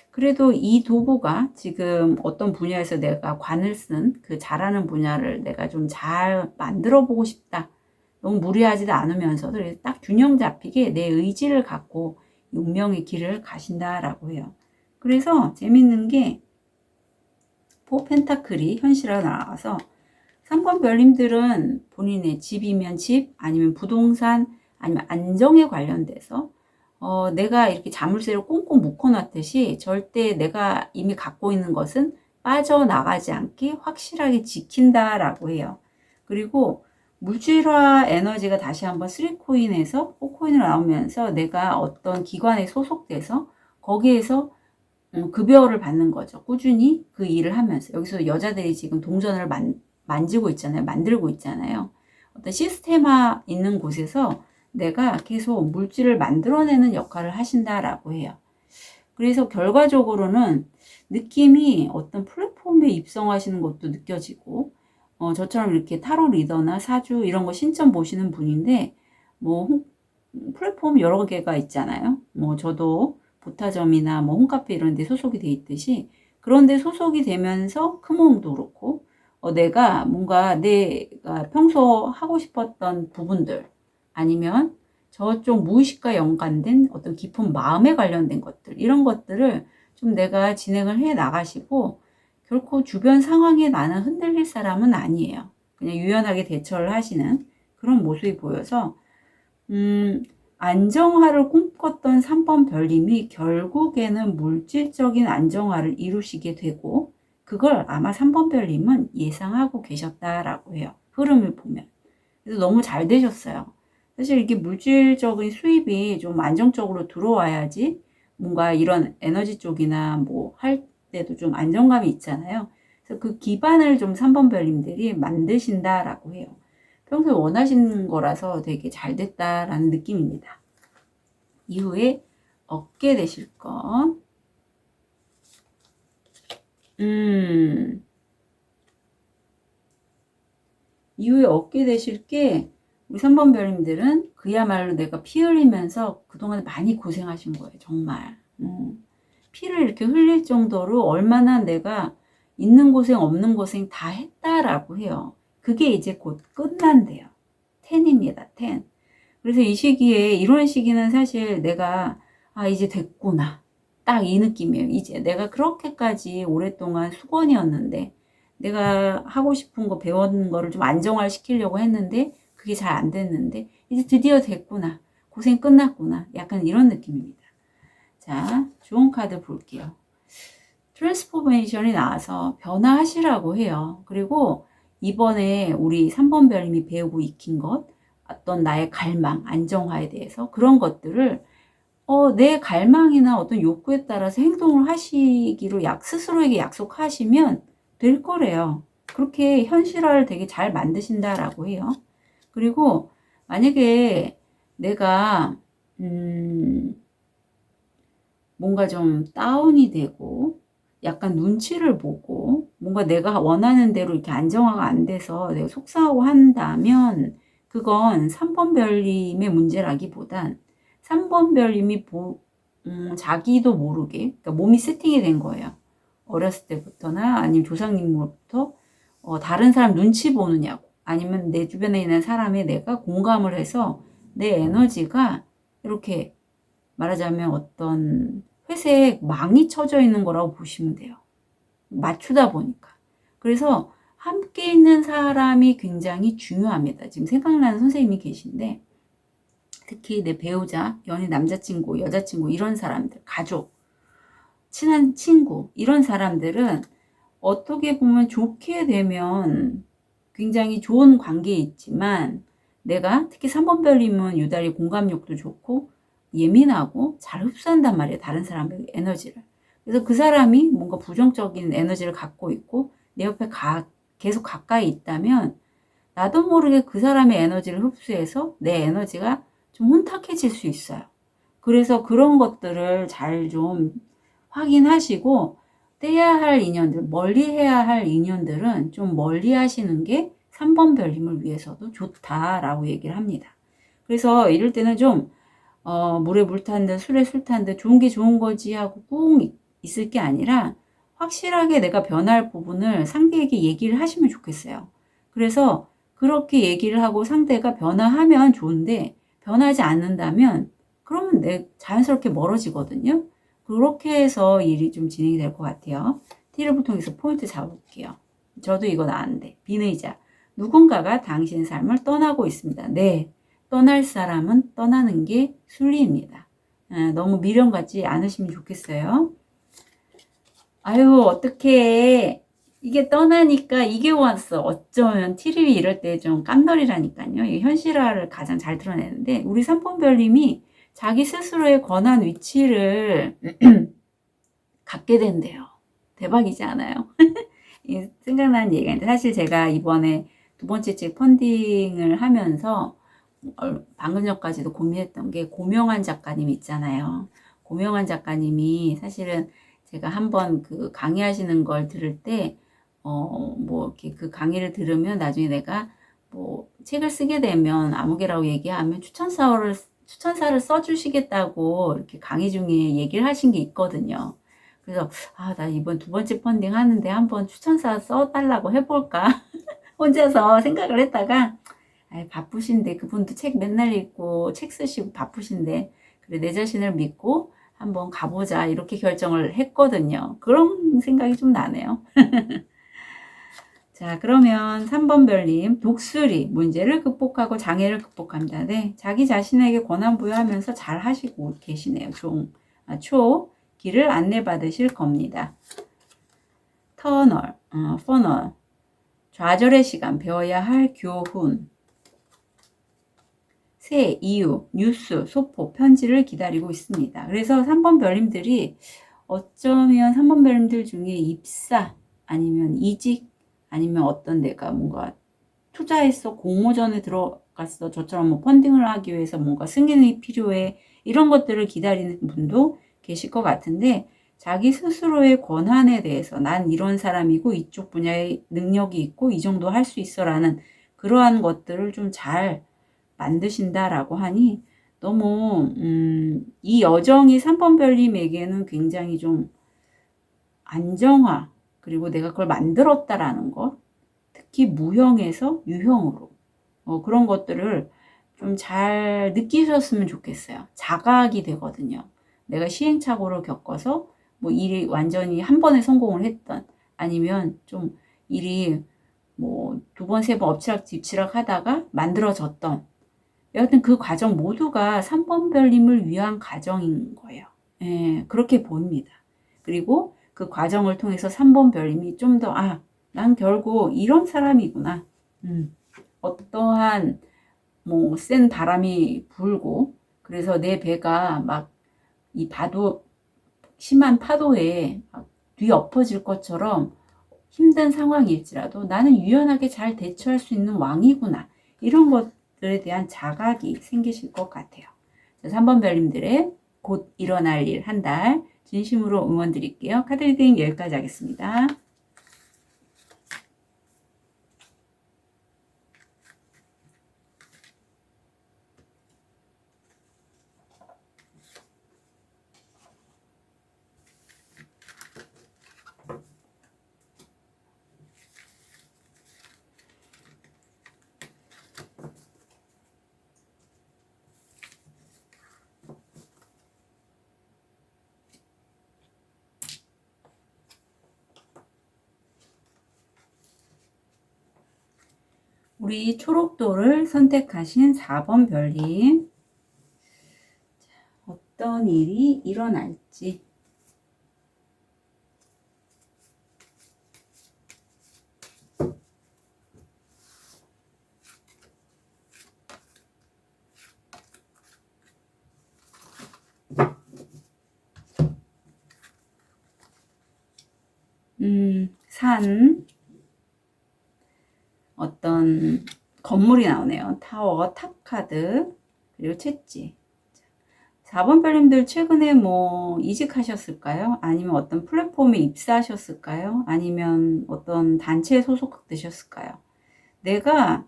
그래도 이 도구가 지금 어떤 분야에서 내가 관을 쓴 그 잘하는 분야를 내가 좀 잘 만들어 보고 싶다. 너무 무리하지도 않으면서도 딱 균형 잡히게 내 의지를 갖고 운명의 길을 가신다라고 해요. 그래서 재밌는 게 포 펜타클이 현실화 나와서 3번 별님들은 본인의 집이면 집 아니면 부동산 아니면 안정에 관련돼서 내가 이렇게 자물쇠를 꽁꽁 묶어놨듯이 절대 내가 이미 갖고 있는 것은 빠져나가지 않게 확실하게 지킨다라고 해요. 그리고 물질화 에너지가 다시 한번 3코인에서 4코인으로 나오면서 내가 어떤 기관에 소속돼서 거기에서 급여를 받는 거죠. 꾸준히 그 일을 하면서. 여기서 여자들이 지금 동전을 만지고 있잖아요. 만들고 있잖아요. 어떤 시스템화 있는 곳에서 내가 계속 물질을 만들어내는 역할을 하신다라고 해요. 그래서 결과적으로는 느낌이 어떤 플랫폼에 입성하시는 것도 느껴지고 저처럼 이렇게 타로 리더나 사주 이런 거 신점 보시는 분인데 뭐 플랫폼 여러 개가 있잖아요. 뭐 저도 보타점이나 뭐 홈카페 이런 데 소속이 돼 있듯이 그런 데 소속이 되면서 크몽도 그렇고 내가 뭔가 내가 평소 하고 싶었던 부분들 아니면 저쪽 무의식과 연관된 어떤 깊은 마음에 관련된 것들 이런 것들을 좀 내가 진행을 해 나가시고 결코 주변 상황에 나는 흔들릴 사람은 아니에요. 그냥 유연하게 대처를 하시는 그런 모습이 보여서 안정화를 꿈꿨던 3번 별님이 결국에는 물질적인 안정화를 이루시게 되고 그걸 아마 3번 별님은 예상하고 계셨다라고 해요. 흐름을 보면. 그래서 너무 잘 되셨어요. 사실 이게 물질적인 수입이 좀 안정적으로 들어와야지 뭔가 이런 에너지 쪽이나 뭐 할 때도 좀 안정감이 있잖아요. 그래서 그 기반을 좀 3번 별님들이 만드신다라고 해요. 평소에 원하시는 거라서 되게 잘 됐다라는 느낌입니다. 이후에 얻게 되실 건 이후에 얻게 되실 게 우리 3번 별님들은 그야말로 내가 피 흘리면서 그동안 많이 고생하신 거예요. 정말. 피를 이렇게 흘릴 정도로 얼마나 내가 있는 고생 없는 고생 다 했다라고 해요. 그게 이제 곧 끝난대요. 10입니다. 10. 그래서 이 시기에 이런 시기는 사실 내가 이제 됐구나. 딱 이 느낌이에요. 이제 내가 그렇게까지 오랫동안 수건이었는데 내가 하고 싶은 거 배운 거를 좀 안정화시키려고 했는데 그게 잘 안 됐는데 이제 드디어 됐구나. 고생 끝났구나. 약간 이런 느낌입니다. 자, 좋은 카드 볼게요. 트랜스포메이션이 나와서 변화하시라고 해요. 그리고 이번에 우리 3번 별님이 배우고 익힌 것, 어떤 나의 갈망, 안정화에 대해서 그런 것들을 내 갈망이나 어떤 욕구에 따라서 행동을 하시기로 스스로에게 약속하시면 될 거래요. 그렇게 현실화를 되게 잘 만드신다라고 해요. 그리고 만약에 내가 뭔가 좀 다운이 되고 약간 눈치를 보고 뭔가 내가 원하는 대로 이렇게 안정화가 안 돼서 내가 속상하고 한다면 그건 3번 별님의 문제라기보단 3번 별님이 자기도 모르게 그러니까 몸이 세팅이 된 거예요. 어렸을 때부터나 아니면 조상님으로부터 다른 사람 눈치 보느냐고 아니면 내 주변에 있는 사람에 내가 공감을 해서 내 에너지가 이렇게 말하자면 어떤 회색 망이 쳐져 있는 거라고 보시면 돼요. 맞추다 보니까. 그래서 함께 있는 사람이 굉장히 중요합니다. 지금 생각나는 선생님이 계신데 특히 내 배우자, 연인 남자친구, 여자친구 이런 사람들, 가족, 친한 친구 이런 사람들은 어떻게 보면 좋게 되면 굉장히 좋은 관계에 있지만 내가 특히 3번 별님은 유달리 공감력도 좋고 예민하고 잘 흡수한단 말이에요. 다른 사람의 에너지를. 그래서 그 사람이 뭔가 부정적인 에너지를 갖고 있고 내 옆에 계속 가까이 있다면 나도 모르게 그 사람의 에너지를 흡수해서 내 에너지가 좀 혼탁해질 수 있어요. 그래서 그런 것들을 잘 좀 확인하시고 떼야 할 인연들, 멀리 해야 할 인연들은 좀 멀리 하시는 게 3번 별님을 위해서도 좋다라고 얘기를 합니다. 그래서 이럴 때는 좀 물에 물 탄 듯 술에 술 탄 듯 좋은 게 좋은 거지 하고 꾹 있을 게 아니라 확실하게 내가 변할 부분을 상대에게 얘기를 하시면 좋겠어요. 그래서 그렇게 얘기를 하고 상대가 변화하면 좋은데 변하지 않는다면 그러면 자연스럽게 멀어지거든요. 그렇게 해서 일이 좀 진행이 될 것 같아요. 티를 통해서 포인트 잡아볼게요. 저도 이거 나왔는데 비의자 누군가가 당신의 삶을 떠나고 있습니다. 네, 떠날 사람은 떠나는 게 순리입니다. 너무 미련 갖지 않으시면 좋겠어요. 아유 어떡해 이게 떠나니까 이게 왔어. 어쩌면 티립이 이럴 때 좀 깜놀이라니까요. 이 현실화를 가장 잘 드러내는데 우리 3번 별님이 자기 스스로의 권한 위치를 갖게 된대요. 대박이지 않아요? 생각나는 얘기가 있는데 사실 제가 이번에 두 번째 책 펀딩을 하면서 방금 전까지도 고민했던 게 고명환 작가님 있잖아요. 고명환 작가님이 사실은 제가 한번 그 강의하시는 걸 들을 때 뭐 이렇게 그 강의를 들으면 나중에 내가 뭐 책을 쓰게 되면 아무개라고 얘기하면 추천사를 써주시겠다고 이렇게 강의 중에 얘기를 하신 게 있거든요. 그래서 나 이번 두 번째 펀딩 하는데 한번 추천사 써달라고 해볼까 혼자서 생각을 했다가 바쁘신데 그분도 책 맨날 읽고 책 쓰시고 바쁘신데 그래 내 자신을 믿고 한번 가보자 이렇게 결정을 했거든요. 그런 생각이 좀 나네요. 자 그러면 3번 별님 독수리 문제를 극복하고 장애를 극복합니다. 네, 자기 자신에게 권한 부여하면서 잘 하시고 계시네요. 초 길을 안내받으실 겁니다. 터널, 퍼널 좌절의 시간 배워야 할 교훈 새 이유, 뉴스, 소포, 편지를 기다리고 있습니다. 그래서 3번 별님들이 어쩌면 3번 별님들 중에 입사 아니면 이직 아니면 어떤 내가 뭔가 투자했어 공모전에 들어갔어 저처럼 뭐 펀딩을 하기 위해서 뭔가 승인이 필요해 이런 것들을 기다리는 분도 계실 것 같은데 자기 스스로의 권한에 대해서 난 이런 사람이고 이쪽 분야에 능력이 있고 이 정도 할 수 있어 라는 그러한 것들을 좀 잘 만드신다라고 하니 너무 이 여정이 3번 별님에게는 굉장히 좀 안정화 그리고 내가 그걸 만들었다라는 것, 특히 무형에서 유형으로 그런 것들을 좀 잘 느끼셨으면 좋겠어요. 자각이 되거든요. 내가 시행착오를 겪어서 뭐 일이 완전히 한 번에 성공을 했던, 아니면 좀 일이 뭐 두 번, 세 번 엎치락뒤치락 하다가 만들어졌던, 여하튼 그 과정 모두가 3번 별님을 위한 과정인 거예요. 예, 그렇게 봅니다. 그리고 그 과정을 통해서 3번 별님이 좀 더, 난 결국 이런 사람이구나. 어떠한 뭐 센 바람이 불고, 그래서 내 배가 막 이 심한 파도에 막 뒤엎어질 것처럼 힘든 상황일지라도 나는 유연하게 잘 대처할 수 있는 왕이구나. 이런 것들에 대한 자각이 생기실 것 같아요. 3번 별님들의 곧 일어날 일 한 달 진심으로 응원 드릴게요. 카드 리딩 여기까지 하겠습니다. 우리 초록돌을 선택하신 4번 별님, 어떤 일이 일어날지. 산, 어떤 건물이 나오네요. 타워, 탑카드, 그리고 채지. 4번 별님들 최근에 뭐 이직하셨을까요? 아니면 어떤 플랫폼에 입사하셨을까요? 아니면 어떤 단체에 소속되셨을까요? 내가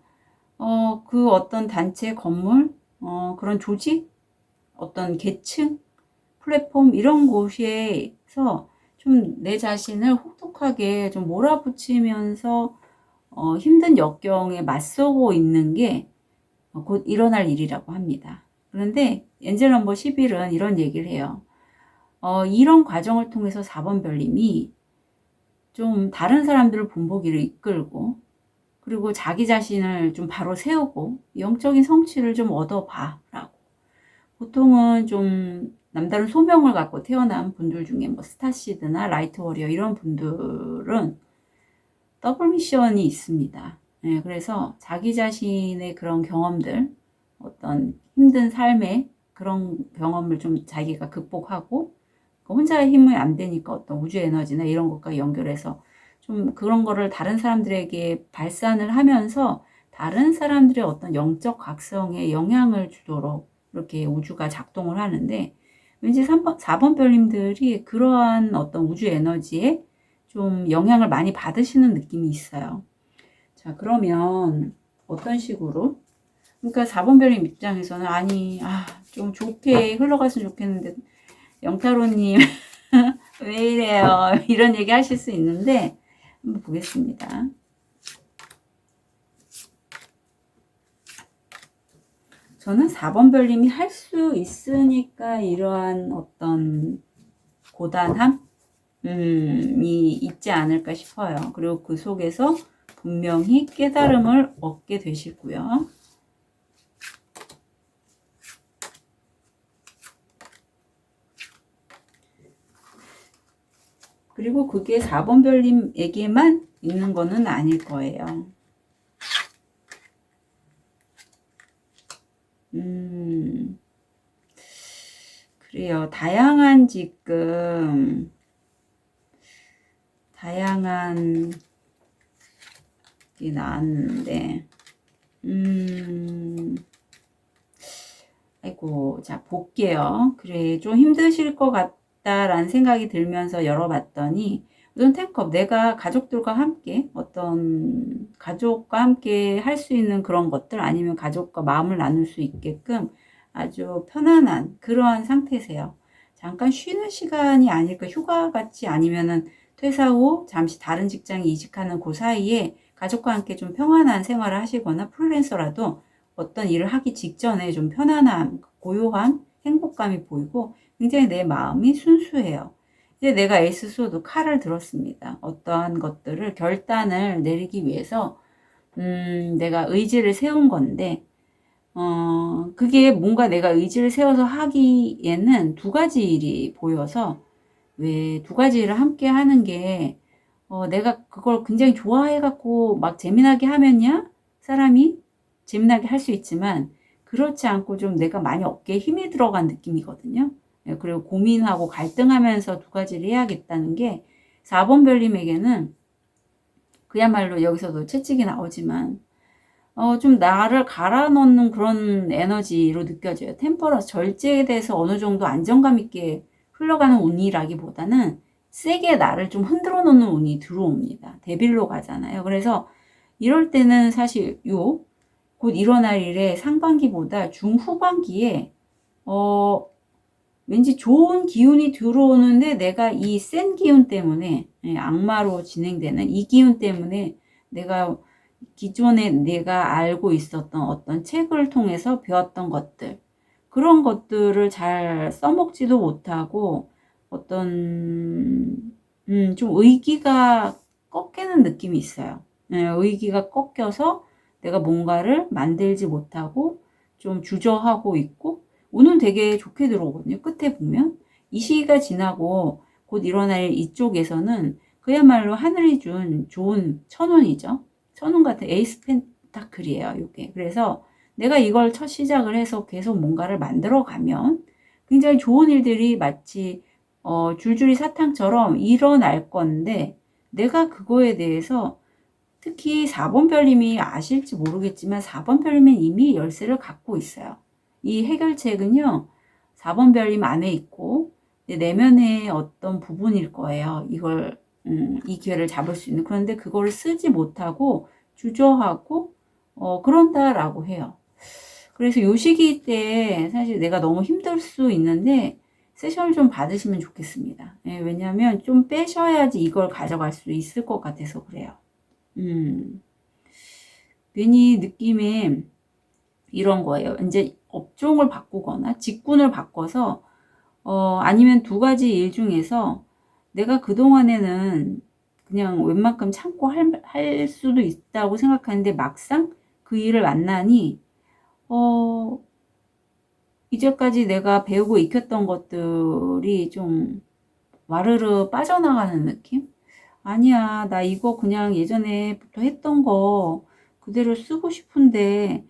그 어떤 단체, 건물, 그런 조직, 어떤 계층, 플랫폼 이런 곳에서 좀 내 자신을 혹독하게 좀 몰아붙이면서 힘든 역경에 맞서고 있는 게 곧 일어날 일이라고 합니다. 그런데 엔젤 넘버 11은 이런 얘기를 해요. 이런 과정을 통해서 4번 별님이 좀 다른 사람들을 본보기를 이끌고, 그리고 자기 자신을 좀 바로 세우고 영적인 성취를 좀 얻어봐 라고. 보통은 좀 남다른 소명을 갖고 태어난 분들 중에 뭐 스타시드나 라이트 워리어 이런 분들은 더블 미션이 있습니다. 네, 그래서 자기 자신의 그런 경험들, 어떤 힘든 삶의 그런 경험을 좀 자기가 극복하고, 혼자의 힘이 안 되니까 어떤 우주 에너지나 이런 것과 연결해서 좀 그런 거를 다른 사람들에게 발산을 하면서 다른 사람들의 어떤 영적 각성에 영향을 주도록 이렇게 우주가 작동을 하는데, 왠지 4번 별님들이 그러한 어떤 우주 에너지에 좀 영향을 많이 받으시는 느낌이 있어요. 자, 그러면 어떤 식으로? 그러니까 4번 별님 입장에서는 좀 좋게 흘러갔으면 좋겠는데 영타로님 왜 이래요? 이런 얘기 하실 수 있는데 한번 보겠습니다. 저는 4번 별님이 할 수 있으니까 이러한 어떤 고단함이 있지 않을까 싶어요. 그리고 그 속에서 분명히 깨달음을 얻게 되시고요. 그리고 그게 4번 별님에게만 있는 거는 아닐 거예요. 그래요. 다양한 게 나왔는데, 아이고, 자, 볼게요. 그래, 좀 힘드실 것 같다라는 생각이 들면서 열어봤더니, 우선 텐컵, 내가 가족들과 함께, 어떤 가족과 함께 할 수 있는 그런 것들, 아니면 가족과 마음을 나눌 수 있게끔 아주 편안한 그러한 상태세요. 잠깐 쉬는 시간이 아닐까, 휴가 같이, 아니면은 퇴사 후 잠시 다른 직장에 이직하는 그 사이에 가족과 함께 좀 평안한 생활을 하시거나 프리랜서라도 어떤 일을 하기 직전에 좀 편안함, 고요함, 행복감이 보이고 굉장히 내 마음이 순수해요. 이제 내가 애쓰고도 칼을 들었습니다. 어떠한 것들을 결단을 내리기 위해서 내가 의지를 세운 건데 그게 뭔가 내가 의지를 세워서 하기에는 두 가지 일이 보여서 왜 두 가지 일을 함께 하는 게 내가 그걸 굉장히 좋아해갖고 막 재미나게 하면야 사람이 재미나게 할 수 있지만 그렇지 않고 좀 내가 많이 어깨에 힘이 들어간 느낌이거든요. 예, 그리고 고민하고 갈등하면서 두 가지를 해야겠다는 게 4번 별님에게는 그야말로 여기서도 채찍이 나오지만 좀 나를 갈아 넣는 그런 에너지로 느껴져요. 템퍼런스, 절제에 대해서 어느 정도 안정감 있게 흘러가는 운이라기보다는 세게 나를 좀 흔들어 놓는 운이 들어옵니다. 데빌로 가잖아요. 그래서 이럴 때는 사실 곧 일어날 일에 상반기보다 중후반기에 왠지 좋은 기운이 들어오는데 내가 이 센 기운 때문에 악마로 진행되는 이 기운 때문에 내가 기존에 내가 알고 있었던 어떤 책을 통해서 배웠던 것들 그런 것들을 잘 써먹지도 못하고 어떤 좀 의기가 꺾이는 느낌이 있어요. 의기가 꺾여서 내가 뭔가를 만들지 못하고 좀 주저하고 있고 운은 되게 좋게 들어오거든요. 끝에 보면 이 시기가 지나고 곧 일어날 이쪽에서는 그야말로 하늘이 준 좋은 천운이죠. 천운 같은 에이스 펜타클이에요. 이게 그래서 내가 이걸 첫 시작을 해서 계속 뭔가를 만들어 가면 굉장히 좋은 일들이 마치 줄줄이 사탕처럼 일어날 건데 내가 그거에 대해서 특히 4번 별님이 아실지 모르겠지만 4번 별님은 이미 열쇠를 갖고 있어요. 이 해결책은요. 4번 별님 안에 있고 내면의 어떤 부분일 거예요. 이걸 이 기회를 잡을 수 있는. 그런데 그거를 쓰지 못하고 주저하고 그런다라고 해요. 그래서 요 시기 때 사실 내가 너무 힘들 수 있는데 세션을 좀 받으시면 좋겠습니다. 예, 왜냐하면 좀 빼셔야지 이걸 가져갈 수 있을 것 같아서 그래요. 괜히 느낌에 이런 거예요. 이제 업종을 바꾸거나 직군을 바꿔서 아니면 두 가지 일 중에서 내가 그동안에는 그냥 웬만큼 참고 할 수도 있다고 생각하는데 막상 그 일을 만나니 이제까지 내가 배우고 익혔던 것들이 좀 와르르 빠져나가는 느낌? 아니야, 나 이거 그냥 예전에부터 했던 거 그대로 쓰고 싶은데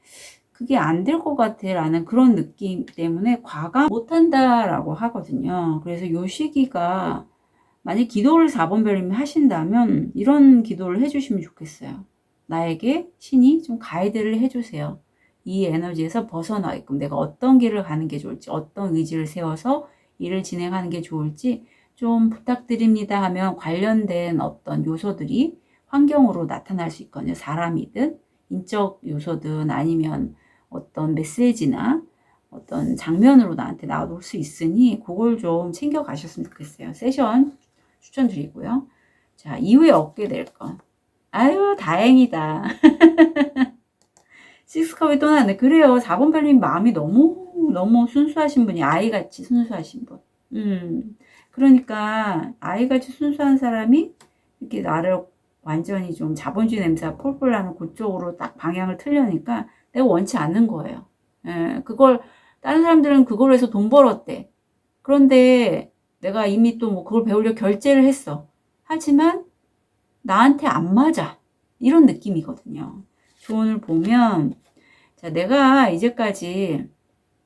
그게 안 될 것 같아 라는 그런 느낌 때문에 과감 못한다라고 하거든요. 그래서 요 시기가 만약 기도를 4번 별님이 하신다면 이런 기도를 해주시면 좋겠어요. 나에게 신이 좀 가이드를 해주세요. 이 에너지에서 벗어나게끔 내가 어떤 길을 가는 게 좋을지 어떤 의지를 세워서 일을 진행하는 게 좋을지 좀 부탁드립니다 하면 관련된 어떤 요소들이 환경으로 나타날 수 있거든요. 사람이든 인적 요소든 아니면 어떤 메시지나 어떤 장면으로 나한테 나올 수 있으니 그걸 좀 챙겨 가셨으면 좋겠어요. 세션 추천드리고요. 자, 이후에 얻게 될 건. 아유, 다행이다. 식스컵이 또 나네. 그래요. 4번 별님 마음이 너무 순수하신 분이 아이같이 순수하신 분. 그러니까 아이같이 순수한 사람이 이렇게 나를 완전히 좀 자본주의 냄새가 폴폴 나는 그쪽으로 딱 방향을 틀려니까 내가 원치 않는 거예요. 그걸 다른 사람들은 그걸 해서 돈 벌었대. 그런데 내가 이미 또 뭐 그걸 배우려 결제를 했어. 하지만 나한테 안 맞아. 이런 느낌이거든요. 조언을 보면 자, 내가 이제까지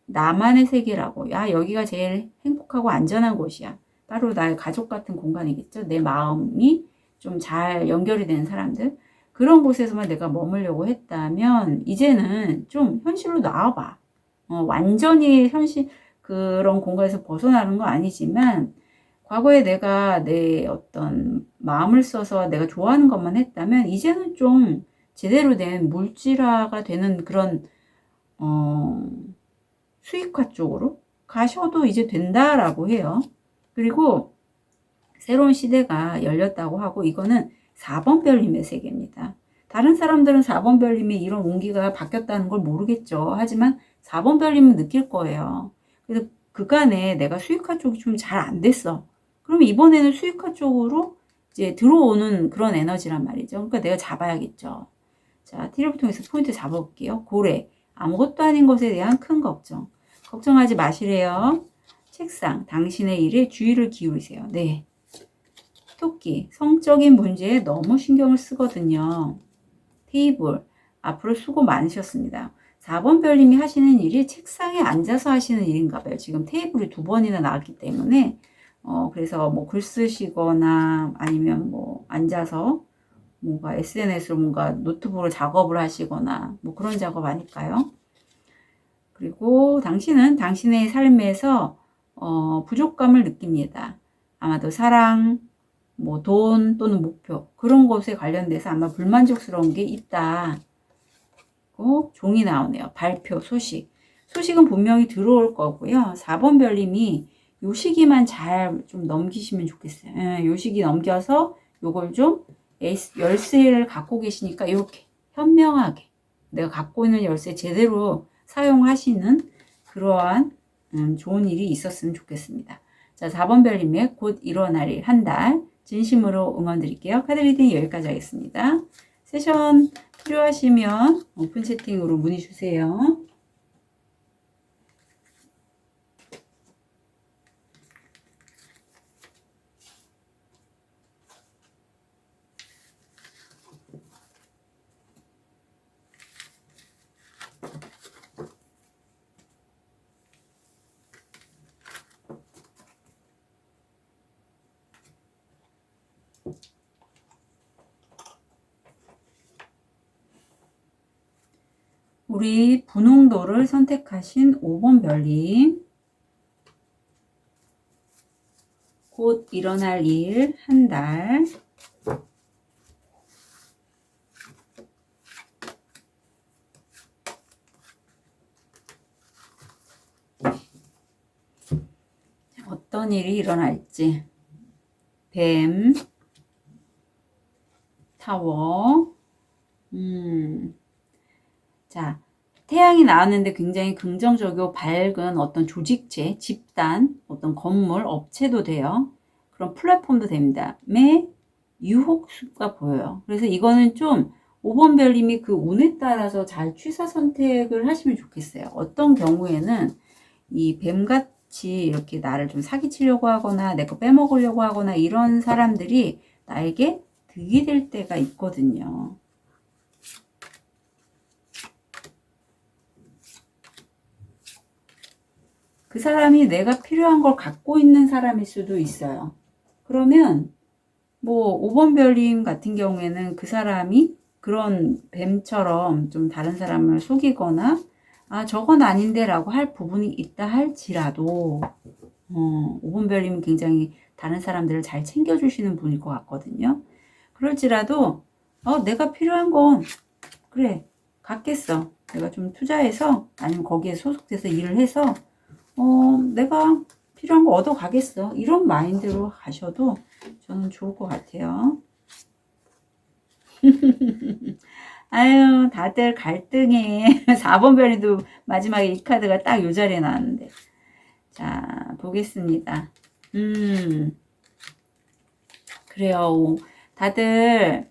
나만의 세계라고 야 여기가 제일 행복하고 안전한 곳이야. 바로 나의 가족 같은 공간이겠죠. 내 마음이 좀 잘 연결이 되는 사람들 그런 곳에서만 내가 머물려고 했다면 이제는 좀 현실로 나와봐. 완전히 현실 그런 공간에서 벗어나는 건 아니지만 과거에 내가 내 어떤 마음을 써서 내가 좋아하는 것만 했다면 이제는 좀 제대로 된 물질화가 되는 그런 수익화 쪽으로 가셔도 이제 된다라고 해요. 그리고 새로운 시대가 열렸다고 하고, 이거는 4번 별님의 세계입니다. 다른 사람들은 4번 별님이 이런 온기가 바뀌었다는 걸 모르겠죠. 하지만 4번 별님은 느낄 거예요. 그래서 그간에 내가 수익화 쪽이 좀 잘 안 됐어. 그럼 이번에는 수익화 쪽으로 이제 들어오는 그런 에너지란 말이죠. 그러니까 내가 잡아야겠죠. 자, 티를 통해서 포인트 잡아볼게요. 고래. 아무것도 아닌 것에 대한 큰 걱정. 걱정하지 마시래요. 책상. 당신의 일에 주의를 기울이세요. 네. 토끼. 성적인 문제에 너무 신경을 쓰거든요. 테이블. 앞으로 수고 많으셨습니다. 4번 별님이 하시는 일이 책상에 앉아서 하시는 일인가 봐요. 지금 테이블이 2번이나 나왔기 때문에 그래서 뭐 글 쓰시거나 아니면 뭐 앉아서 뭔가 SNS로 뭔가 노트북으로 작업을 하시거나 뭐 그런 작업 아닐까요? 그리고 당신은 당신의 삶에서 부족감을 느낍니다. 아마도 사랑, 뭐 돈 또는 목표 그런 것에 관련돼서 아마 불만족스러운 게 있다. 종이 나오네요. 발표, 소식. 소식은 분명히 들어올 거고요. 4번 별님이 요 시기만 잘 좀 넘기시면 좋겠어요. 요 시기 넘겨서 요걸 좀 열쇠를 갖고 계시니까 이렇게 현명하게 내가 갖고 있는 열쇠 제대로 사용하시는 그러한 좋은 일이 있었으면 좋겠습니다. 자, 4번 별님의 곧 일어날 일 한 달 진심으로 응원 드릴게요. 카드 리딩 여기까지 하겠습니다. 세션 필요하시면 오픈 채팅으로 문의 주세요. 우리 분홍도를 선택하신 5번 별님. 곧 일어날 일 한 달. 어떤 일이 일어날지. 뱀, 타워. 자, 태양이 나왔는데 굉장히 긍정적이고 밝은 어떤 조직체, 집단, 어떤 건물, 업체도 돼요. 그런 플랫폼도 됩니다. 유혹수가 보여요. 그래서 이거는 좀 5번 별님이 그 운에 따라서 잘 취사 선택을 하시면 좋겠어요. 어떤 경우에는 이 뱀같이 이렇게 나를 좀 사기치려고 하거나 내 거 빼먹으려고 하거나 이런 사람들이 나에게 득이 될 때가 있거든요. 그 사람이 내가 필요한 걸 갖고 있는 사람일 수도 있어요. 그러면 뭐 5번 별님 같은 경우에는 그 사람이 그런 뱀처럼 좀 다른 사람을 속이거나 저건 아닌데 라고 할 부분이 있다 할지라도 5번 별님은 굉장히 다른 사람들을 잘 챙겨주시는 분일 것 같거든요. 그럴지라도 내가 필요한 건 그래 갖겠어. 내가 좀 투자해서 아니면 거기에 소속돼서 일을 해서 내가 필요한 거 얻어 가겠어. 이런 마인드로 가셔도 저는 좋을 것 같아요. 아유, 다들 갈등해. 4번 별이도 마지막에 이 카드가 딱 요 자리에 나왔는데. 자, 보겠습니다. 그래요. 다들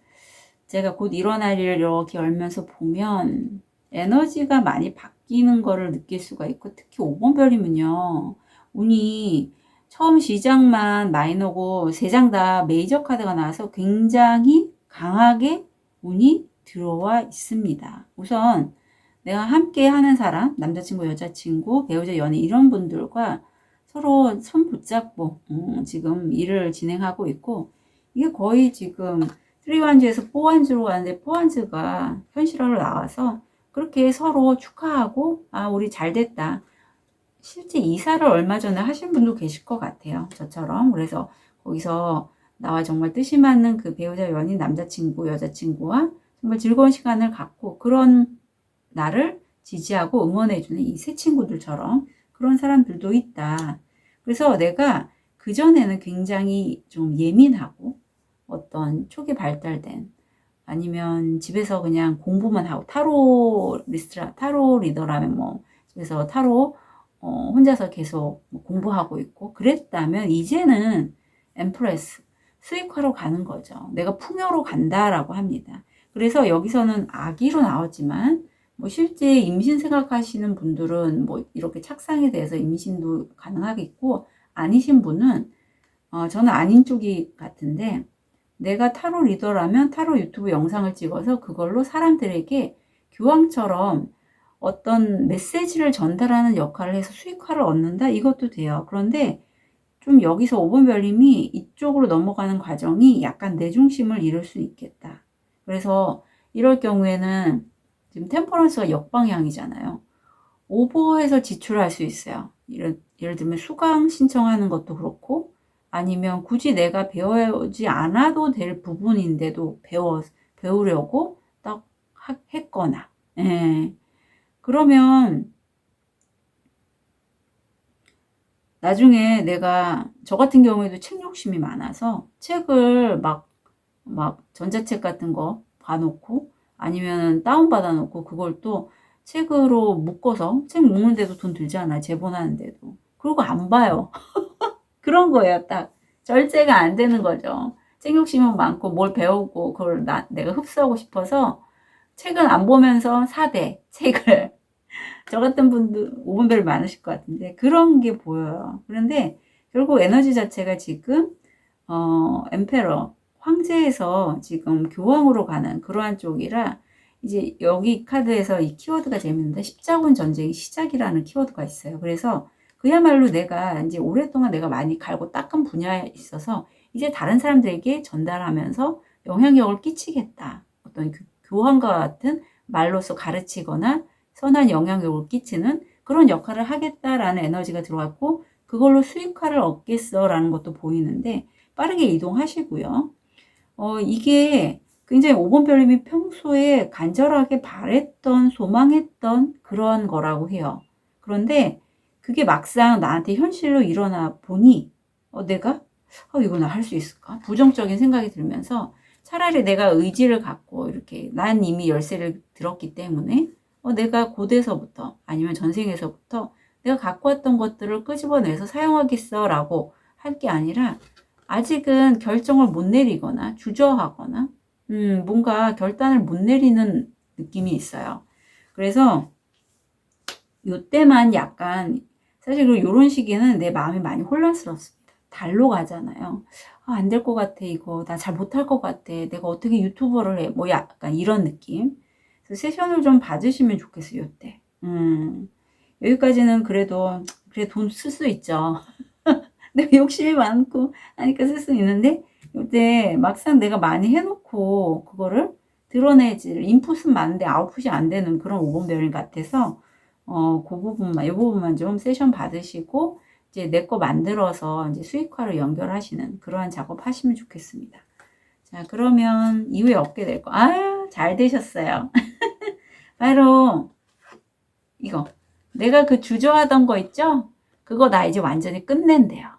제가 곧 일어날 일을 이렇게 열면서 보면 에너지가 많이 바뀌는 거를 느낄 수가 있고, 특히 5번 별이면요. 운이 처음 시장만 마이너고 3장 다 메이저 카드가 나와서 굉장히 강하게 운이 들어와 있습니다. 우선 내가 함께 하는 사람, 남자친구, 여자친구, 배우자, 연인 이런 분들과 서로 손 붙잡고 지금 일을 진행하고 있고, 이게 거의 지금 3완즈에서 4완즈로 가는데 4완즈가 현실화로 나와서 그렇게 서로 축하하고 우리 잘 됐다. 실제 이사를 얼마 전에 하신 분도 계실 것 같아요. 저처럼. 그래서 거기서 나와 정말 뜻이 맞는 그 배우자, 연인, 남자친구, 여자친구와 정말 즐거운 시간을 갖고 그런 나를 지지하고 응원해주는 이 새 친구들처럼 그런 사람들도 있다. 그래서 내가 그전에는 굉장히 좀 예민하고 어떤 초기 발달된 아니면 집에서 그냥 공부만 하고 타로 리더라면 뭐 집에서 타로 혼자서 계속 공부하고 있고 그랬다면 이제는 엠프레스 수익화로 가는 거죠. 내가 풍요로 간다라고 합니다. 그래서 여기서는 아기로 나왔지만 뭐 실제 임신 생각하시는 분들은 뭐 이렇게 착상에 대해서 임신도 가능하겠고 아니신 분은 저는 아닌 쪽이 같은데 내가 타로 리더라면 타로 유튜브 영상을 찍어서 그걸로 사람들에게 교황처럼 어떤 메시지를 전달하는 역할을 해서 수익화를 얻는다? 이것도 돼요. 그런데 좀 여기서 5번 별님이 이쪽으로 넘어가는 과정이 약간 내 중심을 잃을 수 있겠다. 그래서 이럴 경우에는 지금 템퍼런스가 역방향이잖아요. 오버해서 지출할 수 있어요. 예를 들면 수강 신청하는 것도 그렇고 아니면 굳이 내가 배우지 않아도 될 부분인데도 배우려고 딱 했거나 예. 그러면 나중에 내가 저 같은 경우에도 책 욕심이 많아서 책을 막 전자책 같은 거 봐놓고 아니면 다운받아 놓고 그걸 또 책으로 묶어서 책 묶는데도 돈 들잖아. 제본하는데도. 그리고 안 봐요. 그런 거예요. 딱 절제가 안 되는 거죠. 책 욕심은 많고 뭘 배우고 그걸 내가 흡수하고 싶어서 책은 안 보면서 사대 책을 저 같은 분들 5분별 많으실 것 같은데 그런 게 보여요. 그런데 결국 에너지 자체가 지금 엠페러 황제에서 지금 교황으로 가는 그러한 쪽이라 이제 여기 카드에서 이 키워드가 재밌는데 십자군 전쟁의 시작이라는 키워드가 있어요. 그래서 그야말로 내가 이제 오랫동안 내가 많이 갈고 닦은 분야에 있어서 이제 다른 사람들에게 전달하면서 영향력을 끼치겠다. 어떤 교황과 같은 말로서 가르치거나 선한 영향력을 끼치는 그런 역할을 하겠다라는 에너지가 들어왔고 그걸로 수익화를 얻겠어라는 것도 보이는데 빠르게 이동하시고요. 이게 굉장히 5번 별님이 평소에 간절하게 바랬던 소망했던 그런 거라고 해요. 그런데 그게 막상 나한테 현실로 일어나 보니 내가 이거 나 할 수 있을까? 부정적인 생각이 들면서 차라리 내가 의지를 갖고 이렇게 난 이미 열쇠를 들었기 때문에 내가 고대서부터 아니면 전생에서부터 내가 갖고 왔던 것들을 끄집어내서 사용하겠어 라고 할 게 아니라 아직은 결정을 못 내리거나 주저하거나 뭔가 결단을 못 내리는 느낌이 있어요. 그래서 요때만 약간 사실 이런 시기는 내 마음이 많이 혼란스럽습니다. 달로 가잖아요. 안 될 것 같아 이거 나 잘 못할 것 같아 내가 어떻게 유튜버를 해 뭐 약간 이런 느낌. 그래서 세션을 좀 받으시면 좋겠어요 요때. 여기까지는 그래도 그래 돈 쓸 수 있죠. 내가 욕심이 많고 하니까 쓸 수 있는데 요때 막상 내가 많이 해놓고 그거를 드러내지 인풋은 많은데 아웃풋이 안 되는 그런 5번 별인 같아서 그 부분만 이 부분만 좀 세션 받으시고 이제 내 거 만들어서 이제 수익화로 연결하시는 그러한 작업 하시면 좋겠습니다. 자 그러면 이후에 얻게 될 거 아유 잘 되셨어요. 바로 이거 내가 그 주저하던 거 있죠? 그거 나 이제 완전히 끝낸대요.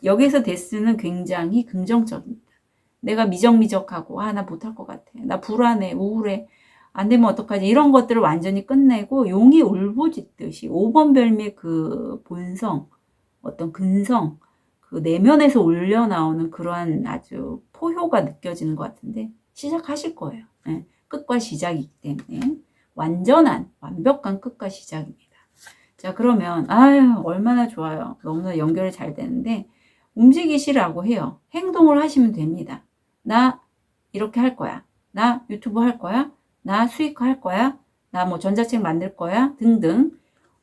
여기서 데스는 굉장히 긍정적입니다. 내가 미적미적하고 나 못할 것 같아. 나 불안해, 우울해. 안 되면 어떡하지? 이런 것들을 완전히 끝내고 용이 울부짖듯이 5번 별미의 그 본성, 어떤 근성, 그 내면에서 올려 나오는 그러한 아주 포효가 느껴지는 것 같은데 시작하실 거예요. 네, 끝과 시작이기 때문에 완벽한 끝과 시작입니다. 자 그러면 아유 얼마나 좋아요. 너무나 연결이 잘 되는데 움직이시라고 해요. 행동을 하시면 됩니다. 나 이렇게 할 거야. 나 유튜브 할 거야. 나 수익화 할 거야. 나 뭐 전자책 만들 거야. 등등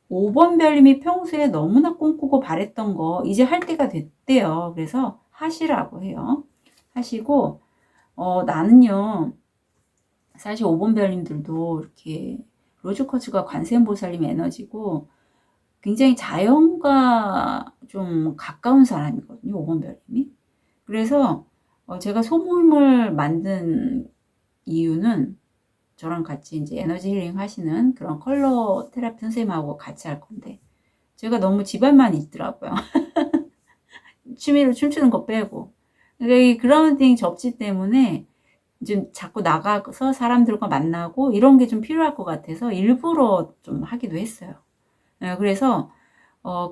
5번 별님이 평소에 너무나 꿈꾸고 바랬던 거 이제 할 때가 됐대요. 그래서 하시라고 해요. 하시고 나는요 사실 5번 별님들도 이렇게 로즈쿼츠가 관세음보살님 에너지고 굉장히 자연과 좀 가까운 사람이거든요. 5번 별님이. 그래서 제가 소모임을 만든 이유는 저랑 같이 이제 에너지 힐링 하시는 그런 컬러 테라피 선생님하고 같이 할 건데 제가 너무 집안만 있더라고요. 취미로 춤추는 거 빼고. 그러니까 이 그라운딩 접지 때문에 좀 자꾸 나가서 사람들과 만나고 이런 게 좀 필요할 것 같아서 일부러 좀 하기도 했어요. 그래서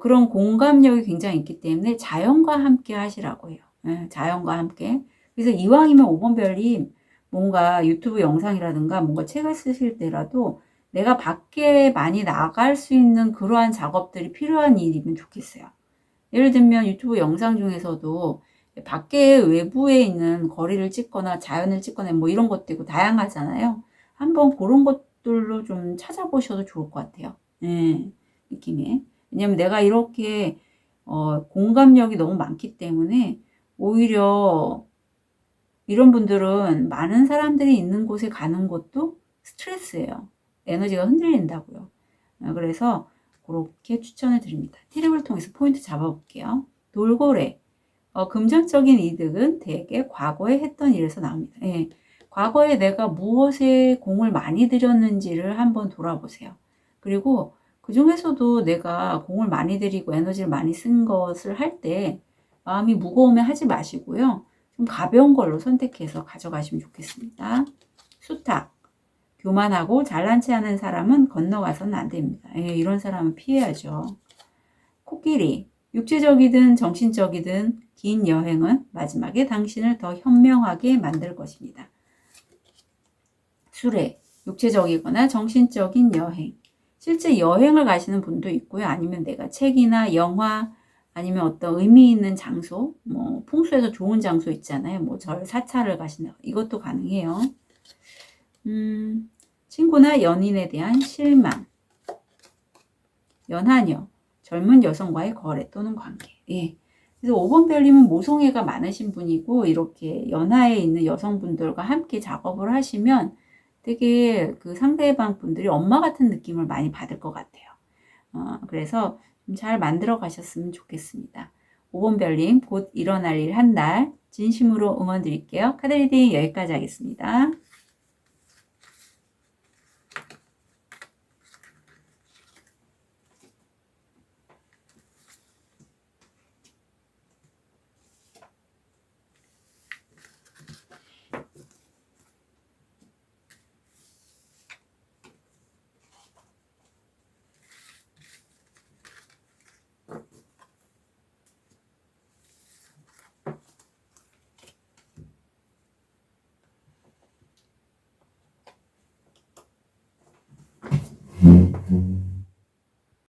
그런 공감력이 굉장히 있기 때문에 자연과 함께 하시라고 해요. 자연과 함께. 그래서 이왕이면 5번 별님 뭔가 유튜브 영상이라든가 뭔가 책을 쓰실 때라도 내가 밖에 많이 나갈 수 있는 그러한 작업들이 필요한 일이면 좋겠어요. 예를 들면 유튜브 영상 중에서도 밖에 외부에 있는 거리를 찍거나 자연을 찍거나 뭐 이런 것도 있고 다양하잖아요. 한번 그런 것들로 좀 찾아보셔도 좋을 것 같아요. 느낌에. 왜냐면 내가 이렇게 공감력이 너무 많기 때문에 오히려 이런 분들은 많은 사람들이 있는 곳에 가는 것도 스트레스예요. 에너지가 흔들린다고요. 그래서 그렇게 추천을 드립니다. 티립을 통해서 포인트 잡아볼게요. 돌고래. 금전적인 이득은 대개 과거에 했던 일에서 나옵니다. 과거에 내가 무엇에 공을 많이 들였는지를 한번 돌아보세요. 그리고 그 중에서도 내가 공을 많이 들이고 에너지를 많이 쓴 것을 할 때 마음이 무거우면 하지 마시고요. 좀 가벼운 걸로 선택해서 가져가시면 좋겠습니다. 수탉. 교만하고 잘난 체 하는 사람은 건너가서는 안 됩니다. 이런 사람은 피해야죠. 코끼리. 육체적이든 정신적이든 긴 여행은 마지막에 당신을 더 현명하게 만들 것입니다. 수레. 육체적이거나 정신적인 여행. 실제 여행을 가시는 분도 있고요. 아니면 내가 책이나 영화 아니면 어떤 의미 있는 장소, 뭐 풍수에서 좋은 장소 있잖아요. 뭐 절 사찰을 가신다. 이것도 가능해요. 친구나 연인에 대한 실망. 연하녀. 젊은 여성과의 거래 또는 관계. 그래서 5번 별님은 모성애가 많으신 분이고 이렇게 연하에 있는 여성분들과 함께 작업을 하시면 되게 그 상대방 분들이 엄마 같은 느낌을 많이 받을 것 같아요. 그래서 좀 잘 만들어 가셨으면 좋겠습니다. 5번 별님 곧 일어날 일 한 달 진심으로 응원 드릴게요. 카드 리딩 여기까지 하겠습니다.